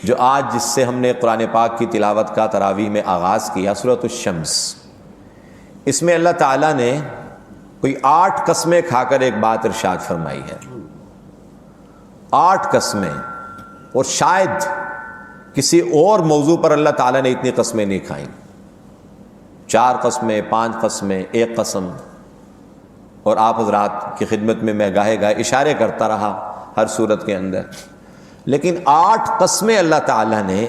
جو آج جس سے ہم نے قرآن پاک کی تلاوت کا تراویح میں آغاز کیا، سورۃ الشمس، اس میں اللہ تعالیٰ نے کوئی 8 قسمیں کھا کر ایک بات ارشاد فرمائی ہے. 8 قسمیں، اور شاید کسی اور موضوع پر اللہ تعالیٰ نے اتنی قسمیں نہیں کھائیں. 4 قسمیں، 5 قسمیں، 1 قسم. اور آپ حضرات کی خدمت میں گاہے گاہے اشارے کرتا رہا ہر صورت کے اندر، لیکن 8 قسمیں اللہ تعالیٰ نے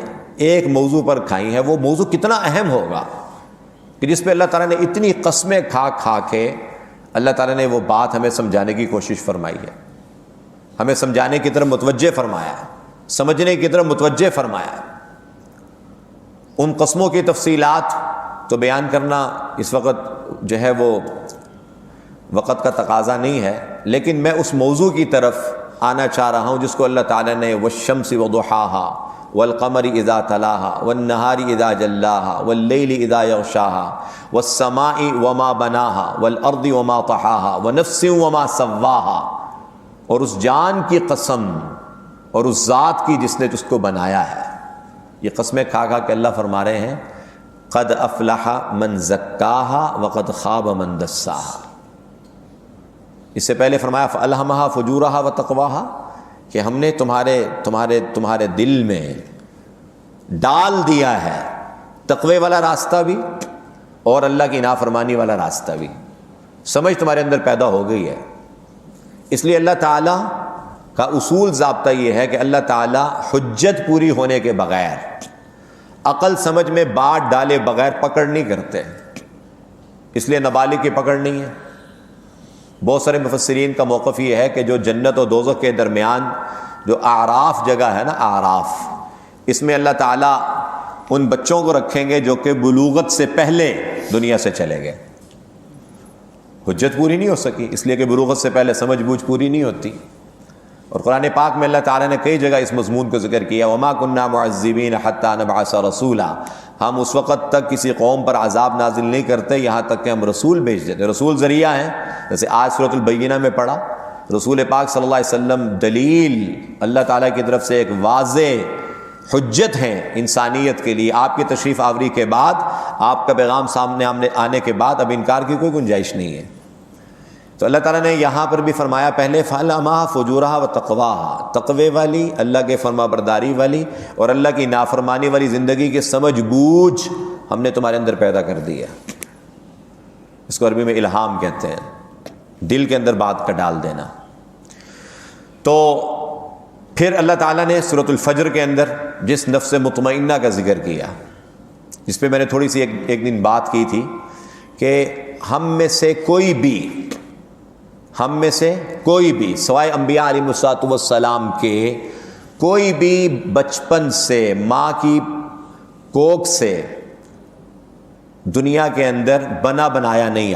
ایک موضوع پر کھائی ہیں. وہ موضوع کتنا اہم ہوگا کہ جس پہ اللہ تعالیٰ نے اتنی قسمیں کھا کے اللہ تعالیٰ نے وہ بات ہمیں سمجھانے کی کوشش فرمائی ہے، ہمیں سمجھانے کی طرف متوجہ فرمایا ہے، سمجھنے کی طرف متوجہ فرمایا ہے. ان قسموں کی تفصیلات تو بیان کرنا اس وقت جو ہے وہ وقت کا تقاضا نہیں ہے، لیکن میں اس موضوع کی طرف آنا چاہ رہا ہوں جس کو اللہ تعالیٰ نے والشمس وضحاها والقمر اذا تلاها والنهار اذا جلاها واللیل اذا یغشاها والسماء وما بناها والارض وما طحاها ونفس وما سواها، اور اس جان کی قسم اور اس ذات کی جس نے اس کو بنایا ہے. یہ قسمیں کھا کے اللہ فرما رہے ہیں قد افلح من زکاها وقد خاب من دساها. اس سے پہلے فرمایا فَأَلْهَمَهَا فُجُورَهَا وَتَقْوَاهَا، کہ ہم نے تمہارے دل میں ڈال دیا ہے تقوی والا راستہ بھی اور اللہ کی نافرمانی والا راستہ بھی. سمجھ تمہارے اندر پیدا ہو گئی ہے. اس لیے اللہ تعالیٰ کا اصول ضابطہ یہ ہے کہ اللہ تعالیٰ حجت پوری ہونے کے بغیر، عقل سمجھ میں بات ڈالے بغیر پکڑ نہیں کرتے. اس لیے نابالغ کی پکڑ نہیں ہے. بہت سارے مفسرین کا موقف یہ ہے کہ جو جنت و دوزخ کے درمیان جو اعراف جگہ ہے نا، اعراف، اس میں اللہ تعالیٰ ان بچوں کو رکھیں گے جو کہ بلوغت سے پہلے دنیا سے چلے گئے. حجت پوری نہیں ہو سکی اس لیے کہ بلوغت سے پہلے سمجھ بوجھ پوری نہیں ہوتی. اور قرآن پاک میں اللہ تعالیٰ نے کئی جگہ اس مضمون کو ذکر کیا، وما كنا معذبین حتی نبعث رسولا، ہم اس وقت تک کسی قوم پر عذاب نازل نہیں کرتے یہاں تک کہ ہم رسول بھیج دیتے. رسول ذریعہ ہیں، جیسے آج سورۃ البینہ میں پڑھا، رسول پاک صلی اللہ علیہ وسلم دلیل اللہ تعالیٰ کی طرف سے ایک واضح حجت ہیں انسانیت کے لیے. آپ کی تشریف آوری کے بعد، آپ کا پیغام سامنے آنے کے بعد اب انکار کی کوئی گنجائش نہیں ہے. تو اللہ تعالیٰ نے یہاں پر بھی فرمایا پہلے فَأَلْهَمَهَا فُجُورَهَا وَتَقْوَاهَا، تقوی والی، اللہ کے فرما برداری والی اور اللہ کی نافرمانی والی زندگی کے سمجھ بوجھ ہم نے تمہارے اندر پیدا کر دیا. اس کو عربی میں الہام کہتے ہیں، دل کے اندر بات کا ڈال دینا. تو پھر اللہ تعالیٰ نے سورۃ الفجر کے اندر جس نفس مطمئنہ کا ذکر کیا، جس پہ میں نے تھوڑی سی ایک دن بات کی تھی کہ ہم میں سے کوئی بھی سوائے انبیاء علیہ السلام کے کوئی بھی بچپن سے ماں کی کوکھ سے دنیا کے اندر بنا بنایا نہیں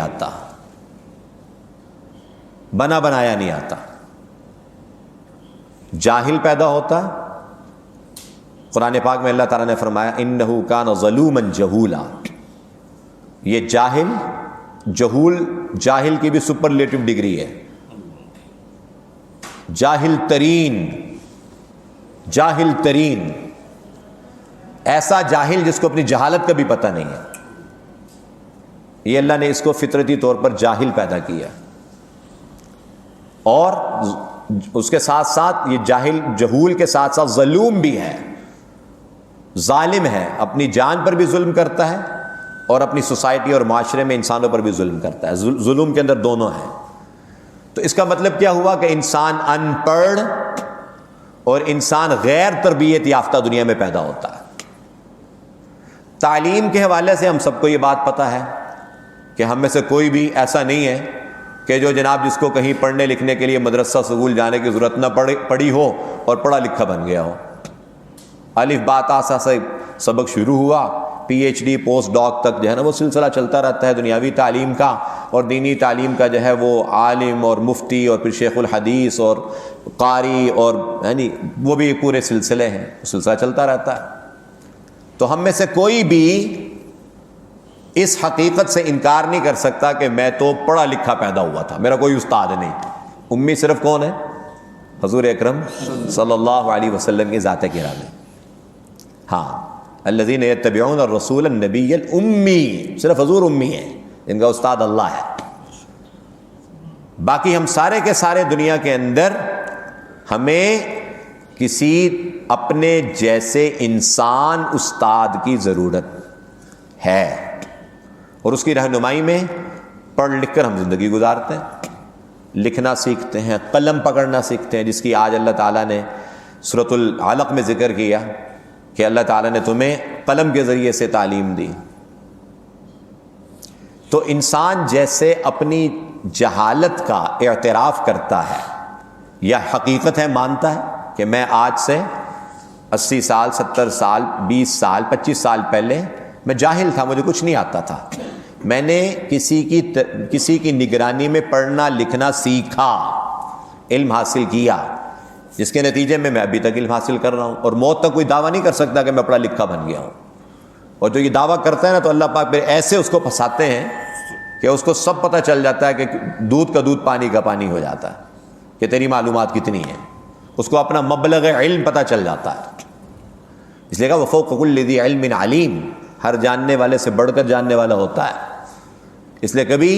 آتا. جاہل پیدا ہوتا. قرآن پاک میں اللہ تعالیٰ نے فرمایا انہ کان ظلوما جہولا. یہ جاہل کی بھی سپرلیٹو ڈگری ہے. جاہل ترین ایسا جاہل جس کو اپنی جہالت کا بھی پتہ نہیں ہے. یہ اللہ نے اس کو فطرتی طور پر جاہل پیدا کیا، اور اس کے ساتھ ساتھ یہ جہول کے ساتھ ساتھ ظلوم بھی ہے، ظالم ہے، اپنی جان پر بھی ظلم کرتا ہے اور اپنی سوسائٹی اور معاشرے میں انسانوں پر بھی ظلم کرتا ہے. ظلم کے اندر دونوں ہیں. تو اس کا مطلب کیا ہوا کہ انسان ان پڑھ اور انسان غیر تربیت یافتہ دنیا میں پیدا ہوتا ہے. تعلیم کے حوالے سے ہم سب کو یہ بات پتہ ہے کہ ہم میں سے کوئی بھی ایسا نہیں ہے کہ جو جناب جس کو کہیں پڑھنے لکھنے کے لیے مدرسہ سکول جانے کی ضرورت نہ پڑی ہو اور پڑھا لکھا بن گیا ہو. الف با تا سا سے سبق شروع ہوا، پی ایچ ڈی پوسٹ ڈاک تک جو ہے نا وہ سلسلہ چلتا رہتا ہے دنیاوی تعلیم کا اور دینی تعلیم کا جو ہے وہ عالم اور مفتی اور پھر شیخ الحدیث اور قاری اور یعنی وہ بھی پورے سلسلے ہیں، سلسلہ چلتا رہتا ہے. تو ہم میں سے کوئی بھی اس حقیقت سے انکار نہیں کر سکتا کہ میں تو پڑھا لکھا پیدا ہوا تھا، میرا کوئی استاد نہیں. امی صرف کون ہے؟ حضور اکرم صلی اللہ علیہ وسلم کی ذات گرامی. ہاں الذین یتبعون الرسول النبی الامی، صرف حضور امی ہیں، ان کا استاد اللہ ہے. باقی ہم سارے کے سارے دنیا کے اندر ہمیں کسی اپنے جیسے انسان استاد کی ضرورت ہے، اور اس کی رہنمائی میں پڑھ لکھ کر ہم زندگی گزارتے ہیں، لکھنا سیکھتے ہیں، قلم پکڑنا سیکھتے ہیں، جس کی آج اللہ تعالیٰ نے سورۃ العلق میں ذکر کیا کہ اللہ تعالیٰ نے تمہیں قلم کے ذریعے سے تعلیم دی. تو انسان جیسے اپنی جہالت کا اعتراف کرتا ہے یا حقیقت ہے مانتا ہے کہ میں آج سے 80 سال 70 سال 20 سال 25 سال پہلے میں جاہل تھا، مجھے کچھ نہیں آتا تھا، میں نے کسی کی نگرانی میں پڑھنا لکھنا سیکھا، علم حاصل کیا، جس کے نتیجے میں ابھی تک علم حاصل کر رہا ہوں، اور موت تک کوئی دعویٰ نہیں کر سکتا کہ میں پڑھا لکھا بن گیا ہوں. اور جو یہ دعویٰ کرتا ہے نا تو اللہ پاک پھر ایسے اس کو پھنساتے ہیں کہ اس کو سب پتہ چل جاتا ہے کہ دودھ کا دودھ پانی کا پانی ہو جاتا ہے کہ تیری معلومات کتنی ہیں، اس کو اپنا مبلغ علم پتہ چل جاتا ہے. اس لیے کہا وفوق کل ذی علم علیم، ہر جاننے والے سے بڑھ کر جاننے والا ہوتا ہے. اس لیے کبھی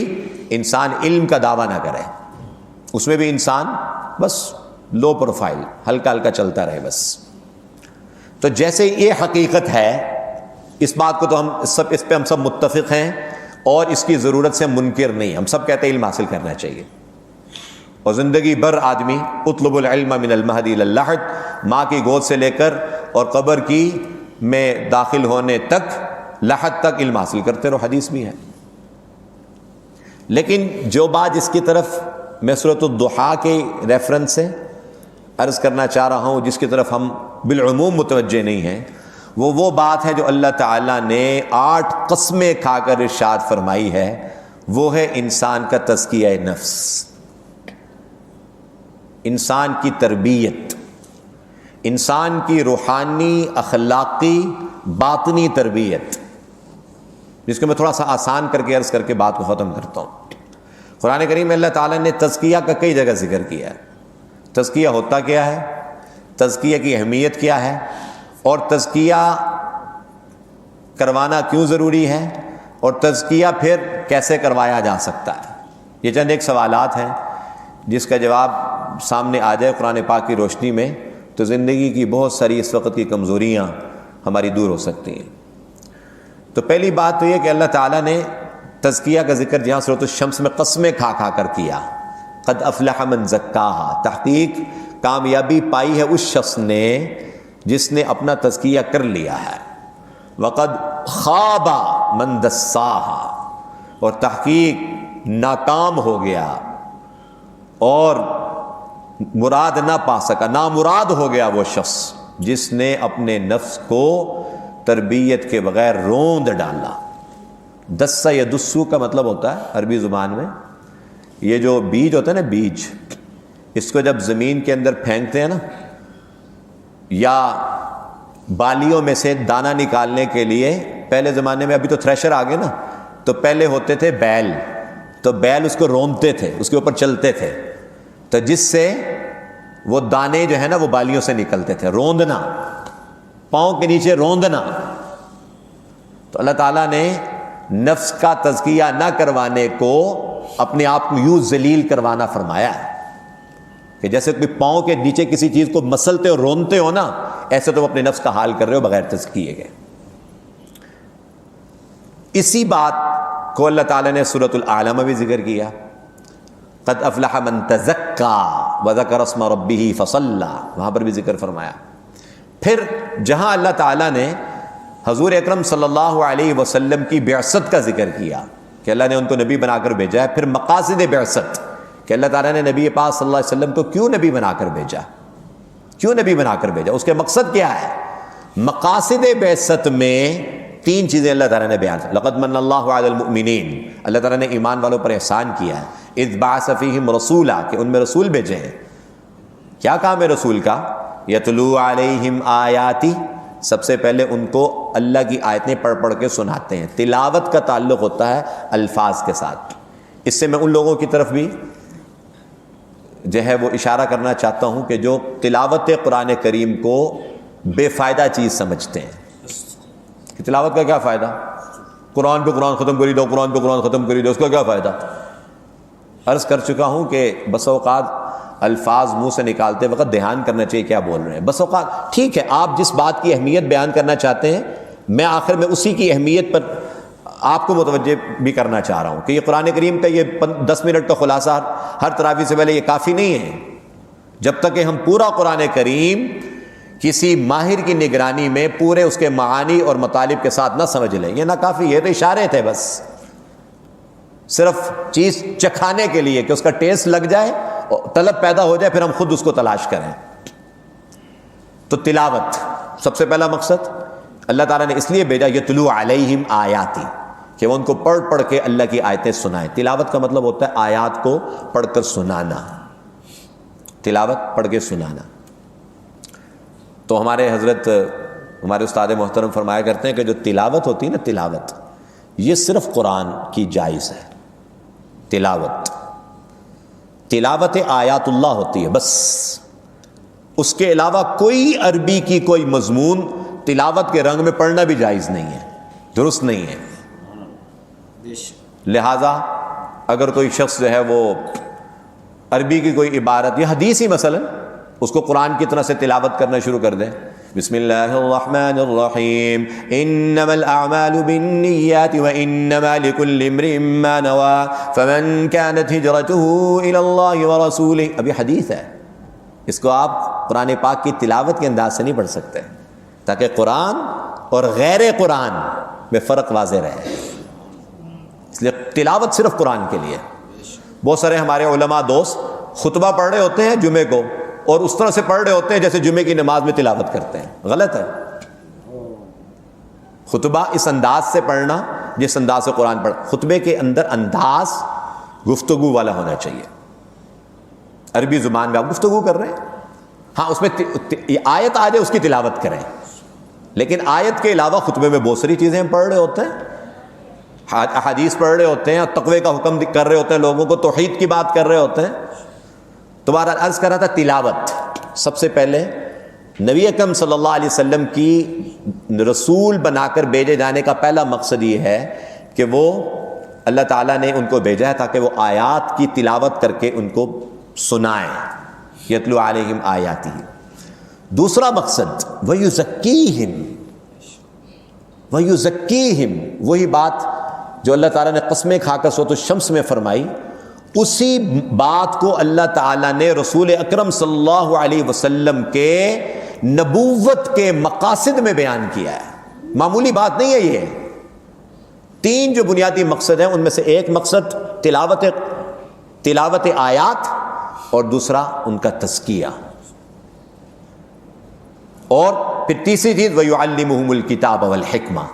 انسان علم کا دعویٰ نہ کرے، اس میں بھی انسان بس لو پروفائل ہلکا ہلکا چلتا رہے بس. تو جیسے یہ حقیقت ہے، اس بات کو تو اس پہ ہم سب متفق ہیں اور اس کی ضرورت سے منکر نہیں. ہم سب کہتے ہیں علم حاصل کرنا چاہیے، اور زندگی بھر آدمی اطلب العلم من المہد الی اللحد، ماں کی گود سے لے کر اور قبر کی میں داخل ہونے تک، لحد تک علم حاصل کرتے رہو، حدیث بھی ہے. لیکن جو بات جس کی طرف میں سورۃ الضحیٰ کے ریفرنس سے عرض کرنا چاہ رہا ہوں، جس کی طرف ہم بالعموم متوجہ نہیں ہیں، وہ بات ہے جو اللہ تعالیٰ نے 8 قسمیں کھا کر ارشاد فرمائی ہے، وہ ہے انسان کا تزکیہ نفس، انسان کی تربیت، انسان کی روحانی اخلاقی باطنی تربیت، جس کو میں تھوڑا سا آسان کر کے عرض کر کے بات کو ختم کرتا ہوں. قرآن کریم میں اللہ تعالیٰ نے تزکیہ کا کئی جگہ ذکر کیا ہے. تزکیہ ہوتا کیا ہے، تزکیہ کی اہمیت کیا ہے، اور تزکیہ کروانا کیوں ضروری ہے، اور تزکیہ پھر کیسے کروایا جا سکتا ہے. یہ چند ایک سوالات ہیں جس کا جواب سامنے آ جائے قرآن پاک کی روشنی میں تو زندگی کی بہت ساری اس وقت کی کمزوریاں ہماری دور ہو سکتی ہیں. تو پہلی بات تو یہ کہ اللہ تعالیٰ نے تزکیہ کا ذکر جہاں سورۃ الشمس میں قسمیں کھا کھا کر کیا، قد افلح من زکاہا، تحقیق کامیابی پائی ہے اس شخص نے جس نے اپنا تزکیہ کر لیا ہے، وقد خاب من دساہا، اور تحقیق ناکام ہو گیا اور مراد نہ پا سکا، نامراد ہو گیا وہ شخص جس نے اپنے نفس کو تربیت کے بغیر روند ڈالا. دسا یا دسو کا مطلب ہوتا ہے عربی زبان میں، یہ جو بیج ہوتا ہے نا، بیج، اس کو جب زمین کے اندر پھینکتے ہیں نا، یا بالیوں میں سے دانہ نکالنے کے لیے، پہلے زمانے میں، ابھی تو تھریشر آ گئے نا، تو پہلے ہوتے تھے بیل، تو بیل اس کو روندتے تھے، اس کے اوپر چلتے تھے، تو جس سے وہ دانے جو ہے نا وہ بالیوں سے نکلتے تھے. روندنا، پاؤں کے نیچے روندنا. تو اللہ تعالیٰ نے نفس کا تزکیہ نہ کروانے کو اپنے آپ کو یوں ذلیل کروانا فرمایا ہے کہ جیسے کوئی پاؤں کے نیچے کسی چیز کو مسلتے اور روندتے ہو نا، ایسے تم اپنے نفس کا حال کر رہے ہو بغیر تزکیے کے. اسی بات کو اللہ تعالیٰ نے سورۃ الاعلی میں بھی ذکر کیا، قد افلح من تزکا وذکر اسم ربہ فصلی، وہاں پر بھی ذکر فرمایا. پھر جہاں اللہ تعالیٰ نے حضور اکرم صلی اللہ علیہ وسلم کی بعثت کا ذکر کیا کہ اللہ نے ان کو نبی بنا کر بھیجا ہے، پھر مقاصد بعثت کہ اللہ تعالیٰ نے نبی پاک صلی اللہ علیہ وسلم کو کیوں نبی بنا کر بھیجا، کیوں نبی بنا کر بھیجا، اس کے مقصد کیا ہے. مقاصد بعثت میں 3 چیزیں اللہ تعالیٰ نے بیان کی. لقد من اللہ علی المؤمنین، اللہ تعالیٰ نے ایمان والوں پر احسان کیا ہے. اذ بعث فیہم رسولا، کہ ان میں رسول بھیجے ہیں. کیا کام ہے رسول کا؟ یتلو علیہم آیاتی، سب سے پہلے ان کو اللہ کی آیتیں پڑھ پڑھ کے سناتے ہیں. تلاوت کا تعلق ہوتا ہے الفاظ کے ساتھ. اس سے میں ان لوگوں کی طرف بھی جو ہے وہ اشارہ کرنا چاہتا ہوں کہ جو تلاوت قرآن کریم کو بے فائدہ چیز سمجھتے ہیں کہ تلاوت کا کیا فائدہ، قرآن پہ قرآن ختم کری دو، قرآن پہ قرآن ختم کری دو، اس کا کیا فائدہ۔ عرض کر چکا ہوں کہ بس اوقات الفاظ منہ سے نکالتے وقت دھیان کرنا چاہیے کیا بول رہے ہیں۔ بس اوقات ٹھیک ہے، آپ جس بات کی اہمیت بیان کرنا چاہتے ہیں، میں آخر میں اسی کی اہمیت پر آپ کو متوجہ بھی کرنا چاہ رہا ہوں کہ یہ قرآن کریم کا یہ 10 منٹ کا خلاصہ ہر تراویح سے پہلے یہ کافی نہیں ہے۔ جب تک کہ ہم پورا قرآن کریم کسی ماہر کی نگرانی میں پورے اس کے معانی اور مطالب کے ساتھ نہ سمجھ لیں، یہ نہ کافی ہے، تو اشارے تھے بس، صرف چیز چکھانے کے لیے کہ اس کا ٹیسٹ لگ جائے، طلب پیدا ہو جائے، پھر ہم خود اس کو تلاش کریں۔ تو تلاوت سب سے پہلا مقصد اللہ تعالیٰ نے اس لیے بھیجا یتلو علیہم آیاتی، کہ وہ ان کو پڑھ پڑھ کے اللہ کی آیتیں سنائیں۔ تلاوت کا مطلب ہوتا ہے آیات کو پڑھ کر سنانا، تلاوت پڑھ کے سنانا۔ تو ہمارے حضرت ہمارے استاد محترم فرمایا کرتے ہیں کہ جو تلاوت ہوتی ہے نا، تلاوت یہ صرف قرآن کی جائز ہے۔ تلاوت آیات اللہ ہوتی ہے بس، اس کے علاوہ کوئی عربی کی کوئی مضمون تلاوت کے رنگ میں پڑھنا بھی جائز نہیں ہے، درست نہیں ہے۔ لہذا اگر کوئی شخص جو ہے وہ عربی کی کوئی عبارت یا حدیث ہی مثلا اس کو قرآن کی طرح سے تلاوت کرنا شروع کر دے، بسم اللہ الرحمن الرحیم انما الاعمال بالنیات وانما لکل امرئ ما نوى فمن كانت هجرته الى اللہ ورسولہ، ابھی حدیث ہے، اس کو آپ قرآن پاک کی تلاوت کے انداز سے نہیں پڑھ سکتے، تاکہ قرآن اور غیر قرآن میں فرق واضح رہے۔ اس لیے تلاوت صرف قرآن کے لیے۔ بہت سارے ہمارے علماء دوست خطبہ پڑھ رہے ہوتے ہیں جمعے کو، اور اس طرح سے پڑھ رہے ہوتے ہیں جیسے جمعے کی نماز میں تلاوت کرتے ہیں، غلط ہے۔ خطبہ اس انداز سے پڑھنا جس انداز سے قرآن پڑھ، خطبے کے اندر انداز گفتگو والا ہونا چاہیے۔ عربی زبان میں آپ گفتگو کر رہے ہیں، ہاں اس میں آیت آ جائے اس کی تلاوت کریں، لیکن آیت کے علاوہ خطبے میں بہت ساری چیزیں ہم پڑھ رہے ہوتے ہیں، احادیث پڑھ رہے ہوتے ہیں، تقوی کا حکم کر رہے ہوتے ہیں، لوگوں کو توحید کی بات کر رہے ہوتے ہیں۔ تو بہرحال عرض کر رہا تھا تلاوت سب سے پہلے نبی اکرم صلی اللہ علیہ وسلم کی رسول بنا کر بھیجے جانے کا پہلا مقصد یہ ہے کہ وہ اللہ تعالیٰ نے ان کو بھیجا ہے تاکہ وہ آیات کی تلاوت کر کے ان کو سنائیں، یتلو علیہم آیاتی۔ دوسرا مقصد وَيُزَكِّيهِمْ، وہی بات جو اللہ تعالیٰ نے قسمیں کھا کر سورۃ الشمس میں فرمائی، اسی بات کو اللہ تعالیٰ نے رسول اکرم صلی اللہ علیہ وسلم کے نبوت کے مقاصد میں بیان کیا ہے۔ معمولی بات نہیں ہے یہ۔ 3 جو بنیادی مقصد ہیں ان میں سے ایک مقصد تلاوت آیات، اور دوسرا ان کا تزکیہ، اور پھر تیسری چیز وَيُعَلِّمُهُمُ الْكِتَابَ وَالْحِكْمَةَ،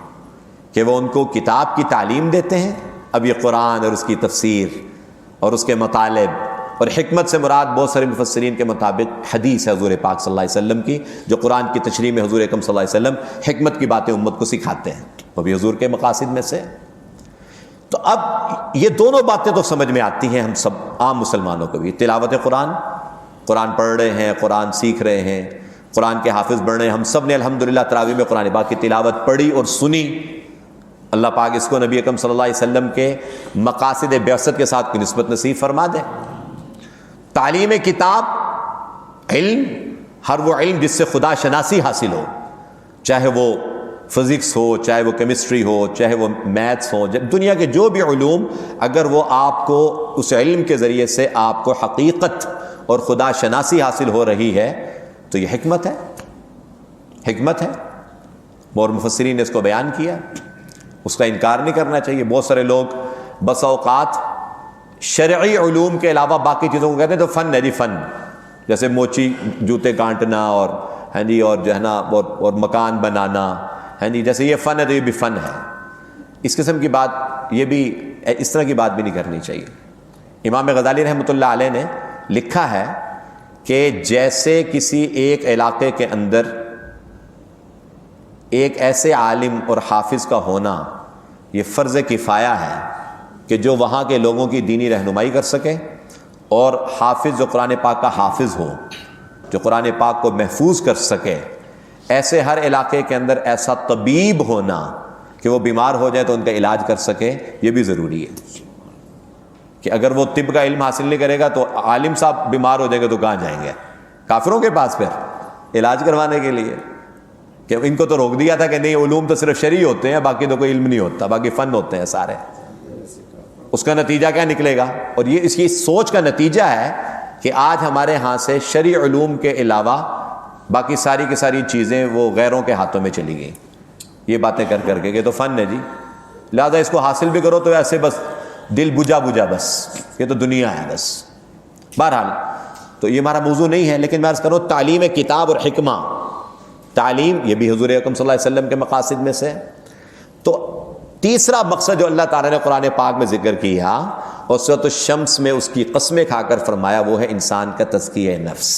کہ وہ ان کو کتاب کی تعلیم دیتے ہیں۔ اب یہ قرآن اور اس کی تفسیر اور اس کے مطالب، اور حکمت سے مراد بہت سارے مفسرین کے مطابق حدیث ہے حضور پاک صلی اللہ علیہ وسلم کی، جو قرآن کی تشریح میں حضور اکرم صلی اللہ علیہ وسلم حکمت کی باتیں امت کو سکھاتے ہیں، وہ بھی حضور کے مقاصد میں سے۔ تو اب یہ دونوں باتیں تو سمجھ میں آتی ہیں ہم سب عام مسلمانوں کو بھی، تلاوت قرآن پڑھ رہے ہیں، قرآن سیکھ رہے ہیں، قرآن کے حافظ بن رہے ہیں۔ ہم سب نے الحمدللہ تراویح میں قرآن پاک کی تلاوت پڑھی اور سنی۔ اللہ پاک اس کو نبی اکرم صلی اللہ علیہ وسلم کے مقاصد بعثت کے ساتھ کی نسبت نصیب فرما دے۔ تعلیم کتاب، علم، ہر وہ علم جس سے خدا شناسی حاصل ہو، چاہے وہ فزکس ہو، چاہے وہ کیمسٹری ہو، چاہے وہ میتھس ہو، دنیا کے جو بھی علوم، اگر وہ آپ کو اس علم کے ذریعے سے آپ کو حقیقت اور خدا شناسی حاصل ہو رہی ہے تو یہ حکمت ہے۔ اور مفسرین نے اس کو بیان کیا، اس کا انکار نہیں کرنا چاہیے۔ بہت سارے لوگ بس اوقات شرعی علوم کے علاوہ باقی چیزوں کو کہتے ہیں تو فن ہے جی، فن، جیسے موچی جوتے کانٹنا اور اور جو ہے نا اور مکان بنانا، جیسے یہ فن ہے تو یہ بھی فن ہے۔ اس قسم کی بات، یہ بھی اس طرح کی بات بھی نہیں کرنی چاہیے۔ امام غزالی رحمۃ اللہ علیہ نے لکھا ہے کہ جیسے کسی ایک علاقے کے اندر ایک ایسے عالم اور حافظ کا ہونا یہ فرض کفایہ ہے کہ جو وہاں کے لوگوں کی دینی رہنمائی کر سکے، اور حافظ جو قرآن پاک کا حافظ ہو، جو قرآن پاک کو محفوظ کر سکے، ایسے ہر علاقے کے اندر ایسا طبیب ہونا کہ وہ بیمار ہو جائے تو ان کا علاج کر سکے، یہ بھی ضروری ہے کہ اگر وہ طب کا علم حاصل نہیں کرے گا تو عالم صاحب بیمار ہو جائیں گے تو کہاں جائیں گے؟ کافروں کے پاس پھر علاج کروانے کے لیے، کہ ان کو تو روک دیا تھا کہ نہیں علوم تو صرف شرعی ہوتے ہیں، باقی تو کوئی علم نہیں ہوتا، باقی فن ہوتے ہیں سارے۔ اس کا نتیجہ کیا نکلے گا؟ اور یہ اس کی سوچ کا نتیجہ ہے کہ آج ہمارے ہاں سے شرعی علوم کے علاوہ باقی ساری کی ساری چیزیں وہ غیروں کے ہاتھوں میں چلی گئی، یہ باتیں کر کر کے، یہ تو فن ہے جی، لہذا اس کو حاصل بھی کرو تو ایسے بس دل بجھا بجھا، بس یہ تو دنیا ہے بس۔ بہرحال تو یہ ہمارا موضوع نہیں ہے، لیکن میں عرض کروں تعلیم کتاب اور حکمہ، تعلیم یہ بھی حضور اکرم صلی اللہ علیہ وسلم کے مقاصد میں سے۔ تو تیسرا مقصد جو اللہ تعالیٰ نے قرآن پاک میں ذکر کیا اور سورۃ الشمس میں اس کی قسمیں کھا کر فرمایا، وہ ہے انسان کا تزکیہ نفس۔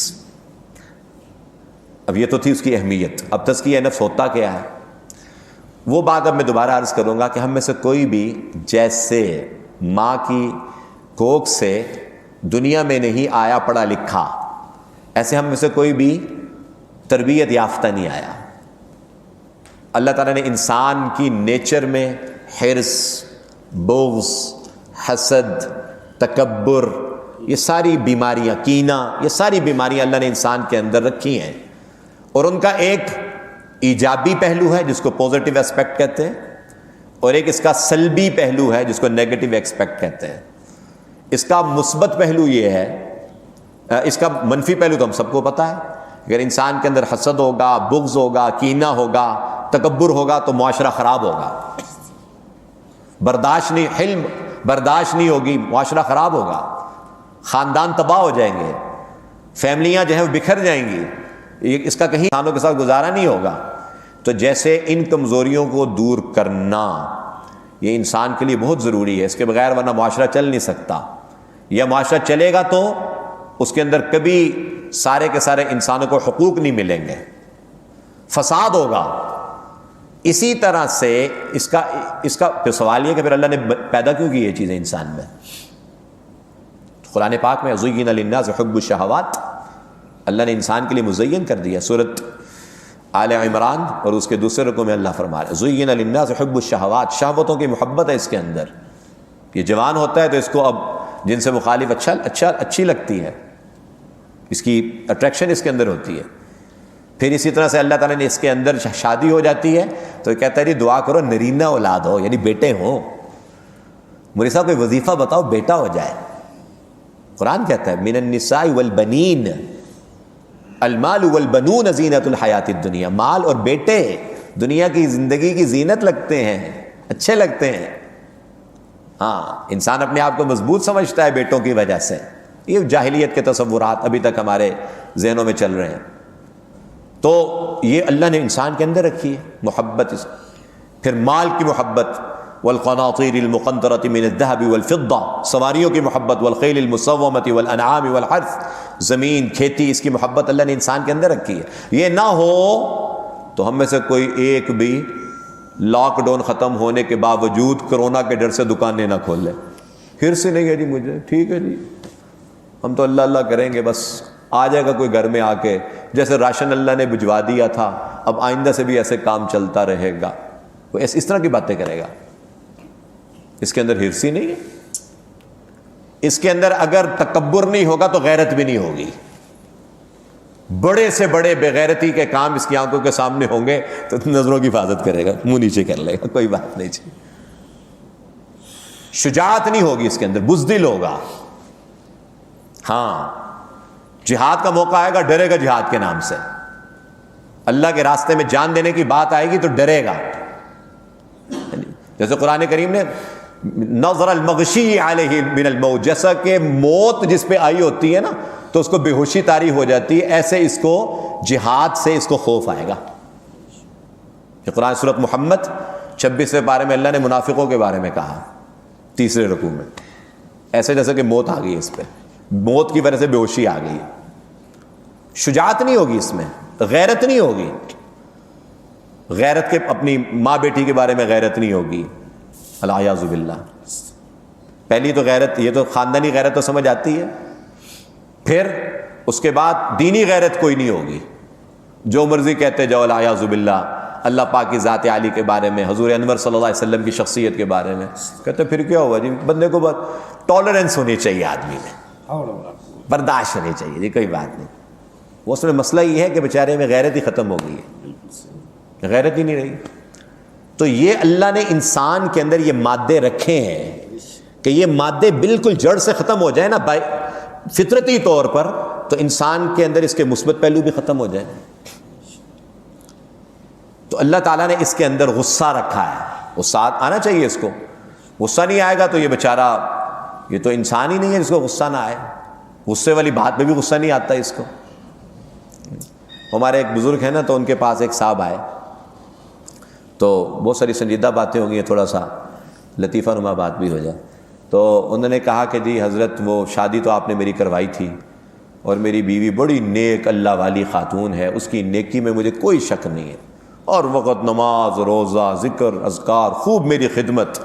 اب یہ تو تھی اس کی اہمیت، اب تزکیہ نفس ہوتا کیا ہے وہ بات اب میں دوبارہ عرض کروں گا کہ ہم میں سے کوئی بھی جیسے ماں کی کوکھ سے دنیا میں نہیں آیا پڑھا لکھا، ایسے ہم میں سے کوئی بھی تربیت یافتہ نہیں آیا۔ اللہ تعالیٰ نے انسان کی نیچر میں حرص، بغض، حسد، تکبر، یہ ساری بیماریاں، کینہ، یہ ساری بیماریاں اللہ نے انسان کے اندر رکھی ہیں، اور ان کا ایک ایجابی پہلو ہے جس کو پوزیٹیو ایسپیکٹ کہتے ہیں، اور ایک اس کا سلبی پہلو ہے جس کو نیگیٹو ایسپیکٹ کہتے ہیں۔ اس کا مثبت پہلو یہ ہے، اس کا منفی پہلو تو ہم سب کو پتہ ہے، اگر انسان کے اندر حسد ہوگا، بغض ہوگا، کینہ ہوگا، تکبر ہوگا تو معاشرہ خراب ہوگا، برداشت نہیں، حلم برداشت نہیں ہوگی، معاشرہ خراب ہوگا، خاندان تباہ ہو جائیں گے، فیملیاں جو ہیں وہ بکھر جائیں گی، اس کا کہیں انسانوں کے ساتھ گزارا نہیں ہوگا۔ تو جیسے ان کمزوریوں کو دور کرنا یہ انسان کے لیے بہت ضروری ہے، اس کے بغیر ورنہ معاشرہ چل نہیں سکتا، یا معاشرہ چلے گا تو اس کے اندر کبھی سارے کے سارے انسانوں کو حقوق نہیں ملیں گے، فساد ہوگا۔ اسی طرح سے اس کا پھر سوال یہ کہ پھر اللہ نے پیدا کیوں کی یہ چیزیں انسان میں؟ قرآن پاک میں زُیِّنَ لِلنَّاسِ حُبُّ الشَّهَوَاتِ، اللہ نے انسان کے لیے مزین کر دیا۔ سورۃ آل عمران اور اس کے دوسرے رکوع میں اللہ فرما رہا ہے زُیِّنَ لِلنَّاسِ حُبُّ الشَّهَوَاتِ، شہوتوں کی محبت ہے اس کے اندر۔ یہ جوان ہوتا ہے تو اس کو اب جن سے مخالف اچھی لگتی ہے، اس کی اٹریکشن اس کے اندر ہوتی ہے۔ پھر اسی طرح سے اللہ تعالیٰ نے اس کے اندر شادی ہو جاتی ہے تو کہتا ہے جی دعا کرو نرینہ اولاد ہو، یعنی بیٹے ہوں۔ مولوی صاحب کوئی وظیفہ بتاؤ بیٹا ہو جائے۔ قرآن کہتا ہے من النساء والبنین المال والبنون زینت الحیات الدنیا، مال اور بیٹے دنیا کی زندگی کی زینت لگتے ہیں، اچھے لگتے ہیں۔ ہاں، انسان اپنے آپ کو مضبوط سمجھتا ہے بیٹوں کی وجہ سے۔ یہ جاہلیت کے تصورات ابھی تک ہمارے ذہنوں میں چل رہے ہیں۔ تو یہ اللہ نے انسان کے اندر رکھی ہے محبت۔ پھر مال کی محبت، والقناطیر المقنطرۃ من الذهب والفضہ، سواریوں کی محبت، والخیل المسومۃ والانعام والحرث، زمین کھیتی، اس کی محبت اللہ نے انسان کے اندر رکھی ہے۔ یہ نہ ہو تو ہم میں سے کوئی ایک بھی لاک ڈاؤن ختم ہونے کے باوجود کرونا کے ڈر سے دکانیں نہ کھول لے۔ پھر سے نہیں ہے جی مجھے، ٹھیک ہے جی ہم تو اللہ اللہ کریں گے، بس آ جائے گا کوئی گھر میں آ کے، جیسے راشن اللہ نے بھجوا دیا تھا اب آئندہ سے بھی ایسے کام چلتا رہے گا، وہ اس طرح کی باتیں کرے گا۔ اس کے اندر حرص ہی نہیں ہے، اس کے اندر اگر تکبر نہیں ہوگا تو غیرت بھی نہیں ہوگی۔ بڑے سے بڑے بےغیرتی کے کام اس کی آنکھوں کے سامنے ہوں گے تو نظروں کی حفاظت کرے گا، منہ نیچے کر لے گا، کوئی بات نہیں چاہیے۔ شجاعت نہیں ہوگی اس کے اندر، بزدل ہوگا۔ ہاں، جہاد کا موقع آئے گا ڈرے گا جہاد کے نام سے، اللہ کے راستے میں جان دینے کی بات آئے گی تو ڈرے گا۔ جیسے قرآن کریم نے نظر المغشی علیہ من الموت، جیسا کہ موت جس پہ آئی ہوتی ہے نا تو اس کو بے ہوشی طاری ہو جاتی ہے، ایسے اس کو جہاد سے اس کو خوف آئے گا۔ یہ قرآن سورۃ محمد 26ویں پارے میں اللہ نے منافقوں کے بارے میں کہا، تیسرے رکوع میں، ایسے جیسے کہ موت آ گئی اس پہ، موت کی وجہ سے بے ہوشی آ گئی۔ شجاعت نہیں ہوگی اس میں، غیرت نہیں ہوگی، غیرت کے اپنی ماں بیٹی کے بارے میں غیرت نہیں ہوگی، الیاذ باللہ۔ پہلی تو غیرت، یہ تو خاندانی غیرت تو سمجھ آتی ہے، پھر اس کے بعد دینی غیرت کوئی نہیں ہوگی، جو مرضی کہتے جاؤ الیاذ باللہ اللہ پاک کی ذات عالی کے بارے میں، حضور انور صلی اللہ علیہ وسلم کی شخصیت کے بارے میں، کہتے پھر کیا ہوا جی؟ بندے کو بس ٹالرنس ہونی چاہیے، آدمی میں برداشت ہونی چاہیے جی، کوئی بات نہیں۔ وہ اس میں مسئلہ یہ ہے کہ بیچارے میں غیرت ہی ختم ہو گئی ہے، غیرت ہی نہیں رہی۔ تو یہ اللہ نے انسان کے اندر یہ مادے رکھے ہیں کہ یہ مادے بالکل جڑ سے ختم ہو جائیں نا فطرتی طور پر، تو انسان کے اندر اس کے مثبت پہلو بھی ختم ہو جائیں۔ تو اللہ تعالیٰ نے اس کے اندر غصہ رکھا ہے، غصہ آنا چاہیے اس کو، غصہ نہیں آئے گا تو یہ بیچارہ، یہ تو انسان ہی نہیں ہے جس کو غصہ نہ آئے، غصے والی بات پہ بھی غصہ نہیں آتا اس کو۔ ہمارے ایک بزرگ ہیں نا، تو ان کے پاس ایک صاحب آئے، تو بہت ساری سنجیدہ باتیں ہوں گی، تھوڑا سا لطیفہ نما بات بھی ہو جائے۔ تو انہوں نے کہا کہ جی حضرت وہ شادی تو آپ نے میری کروائی تھی، اور میری بیوی بڑی نیک اللہ والی خاتون ہے، اس کی نیکی میں مجھے کوئی شک نہیں ہے، اور وقت نماز روزہ ذکر اذکار خوب میری خدمت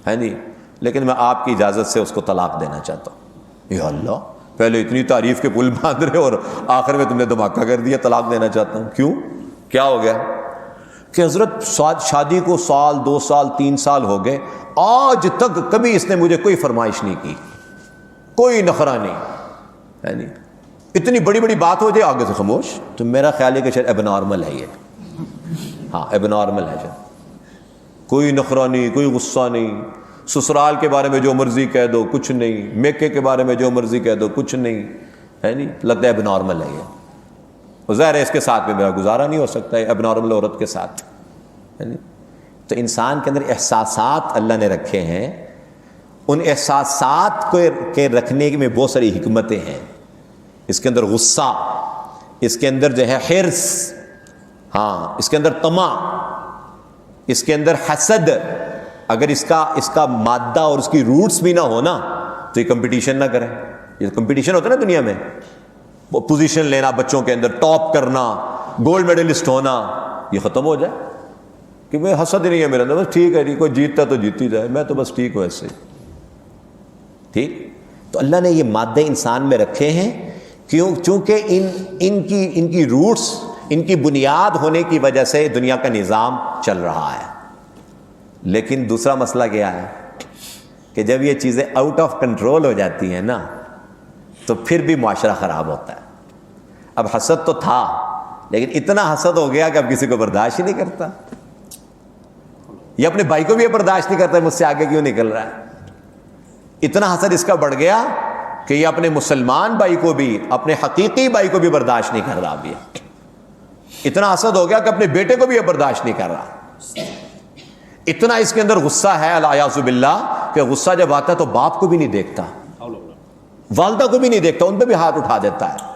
ہے نہیں، لیکن میں آپ کی اجازت سے اس کو طلاق دینا چاہتا ہوں۔ یا اللہ، پہلے اتنی تعریف کے پل باندھ رہے اور آخر میں تم نے دھماکہ کر دیا، طلاق دینا چاہتا ہوں۔ کیوں؟ کیا ہو گیا؟ کہ حضرت شادی کو 1 سال 2 سال 3 سال ہو گئے، آج تک کبھی اس نے مجھے کوئی فرمائش نہیں کی، کوئی نخرہ نہیں ہے نہیں، اتنی بڑی بڑی بات ہو جائے آگے سے خاموش۔ تو میرا خیال ہے کہ شاید اب نارمل ہے یہ، ہاں اب نارمل ہے شاید، کوئی نخرہ نہیں، کوئی غصہ نہیں، سسرال کے بارے میں جو مرضی کہہ دو کچھ نہیں، میکے کے بارے میں جو مرضی کہہ دو کچھ نہیں ہے نہیں، لگتا ہے اب نارمل ہے یہ، ظاہر ہے اس کے ساتھ میں میرا گزارا نہیں ہو سکتا ہے اب نارمل عورت کے ساتھ ہے نہیں۔ تو انسان کے اندر احساسات اللہ نے رکھے ہیں، ان احساسات کو کے رکھنے میں بہت ساری حکمتیں ہیں۔ اس کے اندر غصہ، اس کے اندر جو ہے حرص، ہاں اس کے اندر طمع، اس کے اندر حسد، اگر اس کا مادہ اور اس کی روٹس بھی نہ ہونا تو یہ کمپٹیشن نہ کریں۔ یہ کمپٹیشن ہوتا ہے نا دنیا میں، وہ پوزیشن لینا، بچوں کے اندر ٹاپ کرنا، گولڈ میڈلسٹ ہونا، یہ ختم ہو جائے کہ میں حسد نہیں ہے میرے اندر، بس ٹھیک ہے جی، کوئی جیتتا تو جیتی جائے، میں تو بس ٹھیک ہوں ایسے ٹھیک۔ تو اللہ نے یہ مادے انسان میں رکھے ہیں، چونکہ ان کی روٹس، ان کی بنیاد ہونے کی وجہ سے دنیا کا نظام چل رہا ہے۔ لیکن دوسرا مسئلہ کیا ہے کہ جب یہ چیزیں آؤٹ آف کنٹرول ہو جاتی ہیں نا، تو پھر بھی معاشرہ خراب ہوتا ہے۔ اب حسد تو تھا، لیکن اتنا حسد ہو گیا کہ اب کسی کو برداشت ہی نہیں کرتا، یہ اپنے بھائی کو بھی برداشت نہیں کرتا، مجھ سے آگے کیوں نکل رہا ہے۔ اتنا حسد اس کا بڑھ گیا کہ یہ اپنے مسلمان بھائی کو بھی، اپنے حقیقی بھائی کو بھی برداشت نہیں کر رہا۔ اب یہ اتنا حسد ہو گیا کہ اپنے بیٹے کو بھی یہ برداشت نہیں کر رہا۔ اتنا اس کے اندر غصہ ہے الیاذ باللہ کہ غصہ جب آتا ہے تو باپ کو بھی نہیں دیکھتا، والدہ کو بھی نہیں دیکھتا، ان پہ بھی ہاتھ اٹھا دیتا ہے۔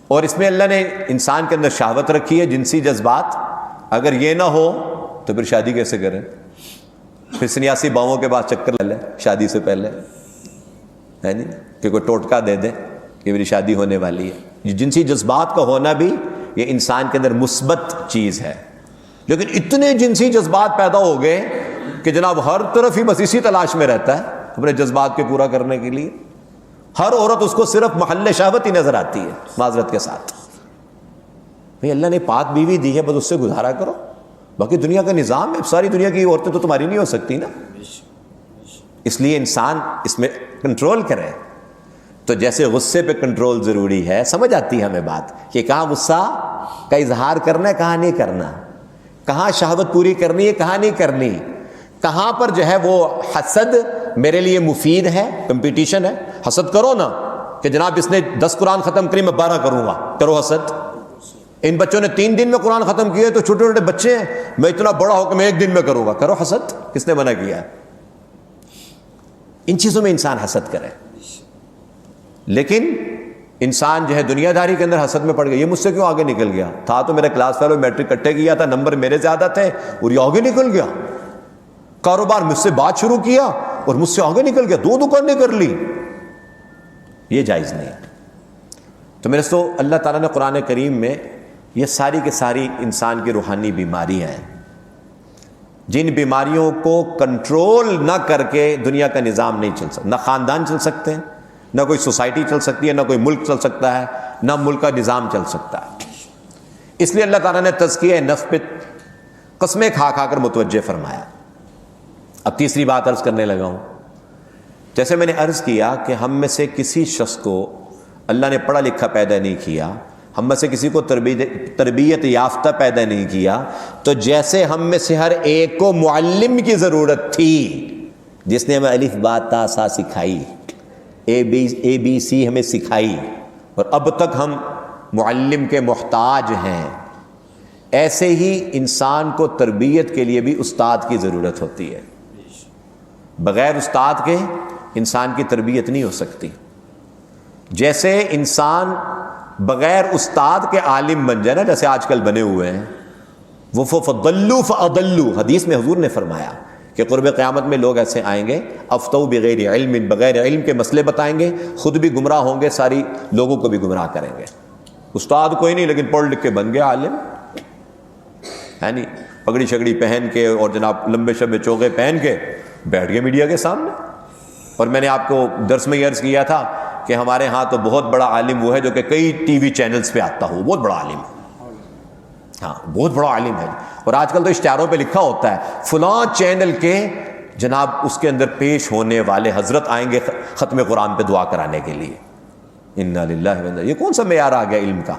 اور اس میں اللہ نے انسان کے اندر شہوت رکھی ہے، جنسی جذبات، اگر یہ نہ ہو تو پھر شادی کیسے کریں؟ پھر سنیاسی باؤں کے بعد چکر لے لیں شادی سے پہلے ہے نہیں، کہ کوئی ٹوٹکا دے دے کہ میری شادی ہونے والی ہے۔ یہ جنسی جذبات کا ہونا بھی یہ انسان کے اندر مثبت چیز ہے، لیکن اتنے جنسی جذبات پیدا ہو گئے کہ جناب ہر طرف ہی بس اسی تلاش میں رہتا ہے اپنے جذبات کے پورا کرنے کے لیے۔ ہر عورت اس کو صرف محل شہوت ہی نظر آتی ہے، معذرت کے ساتھ۔ بھئی اللہ نے پاک بیوی دی ہے، بس اس سے گزارا کرو، باقی دنیا کا نظام ہے، ساری دنیا کی عورتیں تو تمہاری نہیں ہو سکتی نا۔ اس لیے انسان اس میں کنٹرول کرے۔ تو جیسے غصے پہ کنٹرول ضروری ہے، سمجھ آتی ہے ہمیں بات کہ کہاں غصہ کا اظہار کرنا ہے، کہاں نہیں کرنا، کہاں شہوت پوری کرنی ہے، کہاں نہیں کرنی، کہاں پر جو ہے وہ حسد میرے لیے مفید ہے، کمپٹیشن ہے۔ حسد کرو نا کہ جناب اس نے 10 قرآن ختم کری، میں 12 کروں گا، کرو حسد۔ ان بچوں نے 3 دن میں قرآن ختم کیے تو چھوٹے چھوٹے بچے ہیں، میں اتنا بڑا ہو کہ میں 1 دن میں کروں گا، کرو حسد۔ کس نے منع کیا؟ ان چیزوں میں انسان حسد کرے، لیکن انسان جو ہے دنیا داری کے اندر حسد میں پڑ گیا، یہ مجھ سے کیوں آگے نکل گیا، تھا تو میرا کلاس فیلو، میٹرک کٹے کیا تھا، نمبر میرے زیادہ تھے اور یہ آگے نکل گیا، کاروبار مجھ سے بات شروع کیا اور مجھ سے آگے نکل گیا، 2 دکانیں کر لی۔ یہ جائز نہیں۔ تو میرے دوستو، اللہ تعالیٰ نے قرآن کریم میں یہ ساری کے ساری انسان کی روحانی بیماریاں ہیں، جن بیماریوں کو کنٹرول نہ کر کے دنیا کا نظام نہیں چل سکتا، نہ خاندان چل سکتے ہیں، نہ کوئی سوسائٹی چل سکتی ہے، نہ کوئی ملک چل سکتا ہے، نہ ملک کا نظام چل سکتا ہے۔ اس لیے اللہ تعالیٰ نے تزکیہ نفس پہ قسمیں کھا کھا کر متوجہ فرمایا۔ اب تیسری بات عرض کرنے لگا ہوں، جیسے میں نے عرض کیا کہ ہم میں سے کسی شخص کو اللہ نے پڑھا لکھا پیدا نہیں کیا، ہم میں سے کسی کو تربیت یافتہ پیدا نہیں کیا، تو جیسے ہم میں سے ہر ایک کو معلم کی ضرورت تھی جس نے ہمیں الف با تا سا سکھائی، اے بی سی ہمیں سکھائی، اور اب تک ہم معلم کے محتاج ہیں، ایسے ہی انسان کو تربیت کے لیے بھی استاد کی ضرورت ہوتی ہے۔ بغیر استاد کے انسان کی تربیت نہیں ہو سکتی۔ جیسے انسان بغیر استاد کے عالم بن جائے نا، جیسے آج کل بنے ہوئے ہیں، وہ فضلوا فاضلوا، حدیث میں حضور نے فرمایا کہ قرب قیامت میں لوگ ایسے آئیں گے، افتوا بغیر علم، بغیر علم کے مسئلے بتائیں گے، خود بھی گمراہ ہوں گے، ساری لوگوں کو بھی گمراہ کریں گے۔ استاد کوئی نہیں، لیکن پڑھ لکھ کے بن گیا عالم، ہے نہیں، پگڑی شگڑی پہن کے اور جناب لمبے شبے چوغے پہن کے بیٹھ گئے میڈیا کے سامنے۔ اور میں نے آپ کو درس میں یہ عرض کیا تھا کہ ہمارے ہاں تو بہت بڑا عالم وہ ہے جو کہ کئی ٹی وی چینلز پہ آتا ہو، بہت بڑا عالم ہے، ہاں بہت بڑا عالم ہے۔ اور آج کل تو اشتہاروں پہ لکھا ہوتا ہے فلاں چینل کے جناب اس کے اندر پیش ہونے والے حضرت آئیں گے ختم قرآن پہ دعا کرانے کے لیے۔ انا للہ و انا، یہ کون سا معیار آ گیا علم کا؟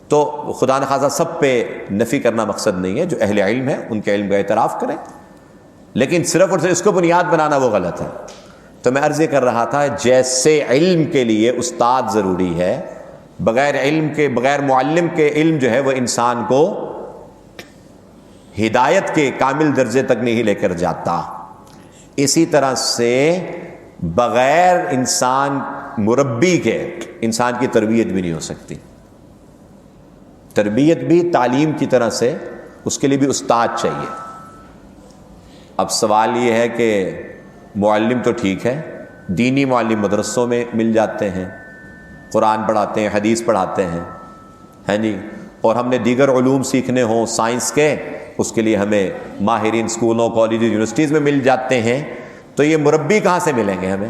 تو خدا نخواستہ سب پہ نفی کرنا مقصد نہیں ہے، جو اہل علم ہے ان کے علم کا اعتراف کریں، لیکن صرف اور صرف اس کو بنیاد بنانا وہ غلط ہے۔ تو میں عرض یہ کر رہا تھا، جیسے علم کے لیے استاد ضروری ہے، بغیر علم کے، بغیر معلم کے علم جو ہے وہ انسان کو ہدایت کے کامل درجے تک نہیں لے کر جاتا، اسی طرح سے بغیر انسان مربی کے انسان کی تربیت بھی نہیں ہو سکتی۔ تربیت بھی تعلیم کی طرح سے اس کے لیے بھی استاد چاہیے۔ اب سوال یہ ہے کہ معلم تو ٹھیک ہے، دینی معلم مدرسوں میں مل جاتے ہیں، قرآن پڑھاتے ہیں، حدیث پڑھاتے ہیں، ہے نہیں، اور ہم نے دیگر علوم سیکھنے ہوں سائنس کے، اس کے لیے ہمیں ماہرین اسکولوں، کالجز، یونیورسٹیز میں مل جاتے ہیں، تو یہ مربی کہاں سے ملیں گے ہمیں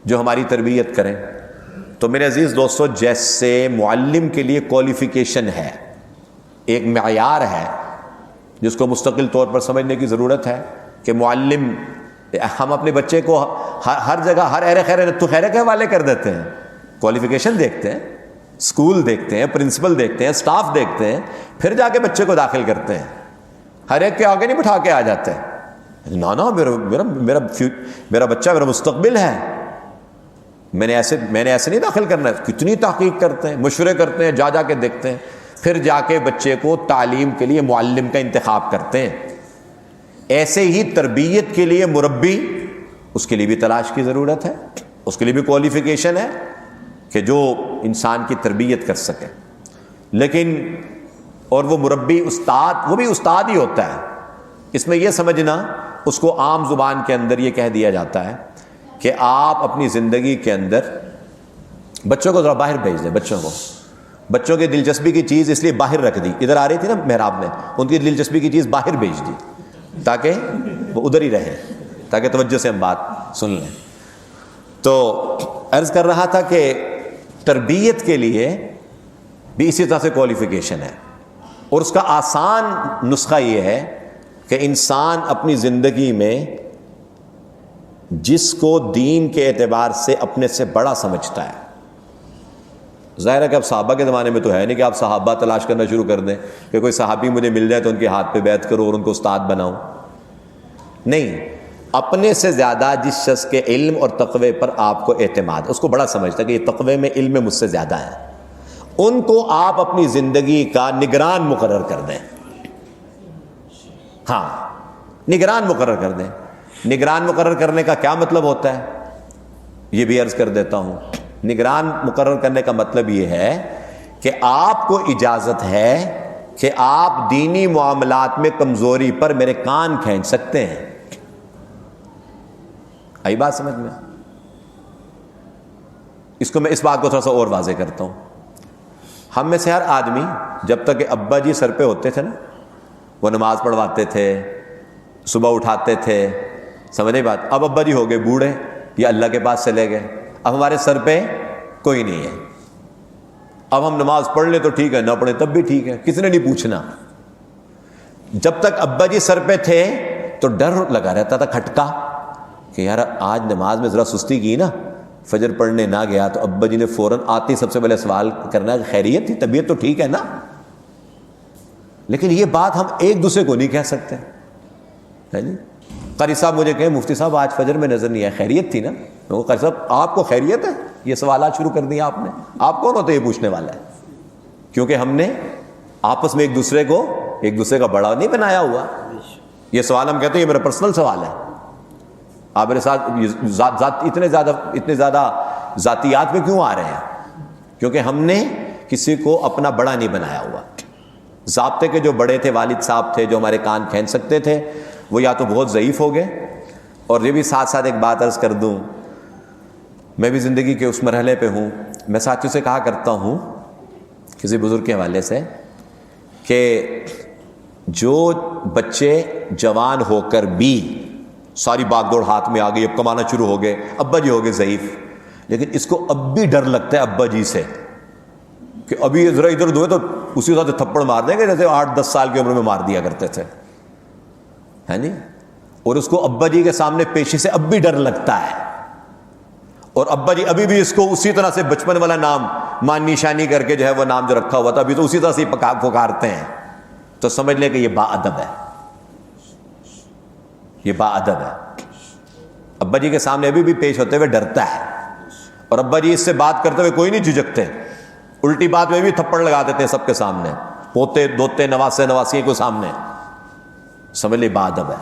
جو ہماری تربیت کریں؟ تو میرے عزیز دوستو، جیسے معلم کے لیے کوالیفیکیشن ہے، ایک معیار ہے جس کو مستقل طور پر سمجھنے کی ضرورت ہے کہ معلم، ہم اپنے بچے کو ہر جگہ ہر ایرے خیرے تو خیرے کے حوالے کر دیتے ہیں، کوالیفیکیشن دیکھتے ہیں، اسکول دیکھتے ہیں، پرنسپل دیکھتے ہیں، اسٹاف دیکھتے ہیں، پھر جا کے بچے کو داخل کرتے ہیں، ہر ایک کے آگے نہیں بٹھا کے آ جاتے ہیں۔ نا میرا بچہ میرا مستقبل ہے، میں نے ایسے نہیں داخل کرنا ہے۔ کتنی تحقیق کرتے ہیں، مشورے کرتے ہیں، جا کے دیکھتے ہیں، پھر جا کے بچے کو تعلیم کے لیے معلم کا انتخاب کرتے ہیں۔ ایسے ہی تربیت کے لیے مربی، اس کے لیے بھی تلاش کی ضرورت ہے، اس کے لیے بھی کوالیفیکیشن ہے کہ جو انسان کی تربیت کر سکے۔ لیکن اور وہ مربی، استاد، وہ بھی استاد ہی ہوتا ہے۔ اس میں یہ سمجھنا، اس کو عام زبان کے اندر یہ کہہ دیا جاتا ہے کہ آپ اپنی زندگی کے اندر بچوں کو ذرا باہر بھیج دیں، بچوں کی دلچسپی کی چیز اس لیے باہر رکھ دی، ادھر آ رہی تھی نا محراب میں، ان کی دلچسپی کی چیز باہر بھیج دی تاکہ وہ ادھر ہی رہے، تاکہ توجہ سے ہم بات سن لیں۔ تو عرض کر رہا تھا کہ تربیت کے لیے بھی اسی طرح سے کوالیفیکیشن ہے، اور اس کا آسان نسخہ یہ ہے کہ انسان اپنی زندگی میں جس کو دین کے اعتبار سے اپنے سے بڑا سمجھتا ہے، ظاہر ہے کہ اب صحابہ کے زمانے میں تو ہے نہیں کہ آپ صحابہ تلاش کرنا شروع کر دیں کہ کوئی صحابی مجھے مل جائے تو ان کے ہاتھ پہ بیعت کرو اور ان کو استاد بناؤ، نہیں، اپنے سے زیادہ جس شخص کے علم اور تقوی پر آپ کو اعتماد، اس کو بڑا سمجھتا ہے کہ یہ تقوی میں، علم میں مجھ سے زیادہ ہے، ان کو آپ اپنی زندگی کا نگران مقرر کر دیں۔ ہاں، نگران مقرر کر دیں۔ نگران مقرر کرنے کا کیا مطلب ہوتا ہے، یہ بھی عرض کر دیتا ہوں۔ نگران مقرر کرنے کا مطلب یہ ہے کہ آپ کو اجازت ہے کہ آپ دینی معاملات میں کمزوری پر میرے کان کھینچ سکتے ہیں۔ آئی بات سمجھ میں؟ میں اس بات کو تھوڑا سا اور واضح کرتا ہوں۔ ہم میں سے ہر آدمی، جب تک کہ ابا جی سر پہ ہوتے تھے نا، وہ نماز پڑھواتے تھے، صبح اٹھاتے تھے، سمجھ نہیں بات؟ اب ابا جی ہو گئے بوڑھے یا اللہ کے پاس چلے گئے, اب ہمارے سر پہ کوئی نہیں ہے. اب ہم نماز پڑھ لیں تو ٹھیک ہے, نہ پڑھیں تب بھی ٹھیک ہے, کسی نے نہیں پوچھنا. جب تک ابا جی سر پہ تھے تو ڈر لگا رہتا تھا کھٹکا کہ یار آج نماز میں ذرا سستی کی نا, فجر پڑھنے نہ گیا, تو ابا جی نے فوراً آتے ہی سب سے پہلے سوال کرنا کہ خیریت تھی, طبیعت تو ٹھیک ہے نا. لیکن یہ بات ہم ایک دوسرے کو نہیں کہہ سکتے. قاری صاحب مجھے کہیں مفتی صاحب آج فجر میں نظر نہیں آیا, خیریت تھی نا؟ میں قاری صاحب آپ کو خیریت ہے؟ یہ سوالات شروع کر دیا آپ نے. آپ کون ہوتے یہ پوچھنے والا ہے؟ کیونکہ ہم نے آپس میں ایک دوسرے کا بڑا نہیں بنایا ہوا. یہ سوال ہم کہتے ہیں یہ میرا پرسنل سوال ہے, آپ میرے ساتھ اتنے زیادہ ذاتیات میں کیوں آ رہے ہیں؟ کیونکہ ہم نے کسی کو اپنا بڑا نہیں بنایا ہوا. ضابطے کے جو بڑے تھے, والد صاحب تھے جو ہمارے کان کھینچ سکتے تھے, وہ یا تو بہت ضعیف ہو گئے. اور یہ بھی ساتھ ساتھ ایک بات عرض کر دوں, میں بھی زندگی کے اس مرحلے پہ ہوں, میں ساتھیوں سے کہا کرتا ہوں کسی بزرگ کے حوالے سے کہ جو بچے جوان ہو کر بھی ساری باغ دوڑ ہاتھ میں آ گئی, اب کمانا شروع ہو گئے, ابا جی ہو گئے ضعیف, لیکن اس کو اب بھی ڈر لگتا ہے ابا جی سے کہ ابھی ذرا ادھر دھوئے تو اسی وقت تھپڑ مار دیں گے جیسے 8-10 سال کی عمر میں مار دیا کرتے تھے, ہے نہیں. اور اس کو ابا جی کے سامنے پیشی سے اب بھی ڈر لگتا ہے, اور ابا جی ابھی بھی اس کو اسی طرح سے بچپن والا نام مان نشانی کر کے جو ہے وہ نام جو رکھا ہوا تھا ابھی تو اسی طرح سے پکارتے ہیں. تو سمجھ لیں کہ یہ با ادب ہے, یہ با ادب ہے. ابا جی کے سامنے ابھی بھی پیش ہوتے ہوئے ڈرتا ہے, اور ابا جی اس سے بات کرتے ہوئے کوئی نہیں جھجکتے, الٹی بات میں بھی تھپڑ لگا دیتے ہیں سب کے سامنے, پوتے دوتے نواسے نواسی کو سامنے. سمجھ لیں با ادب ہے.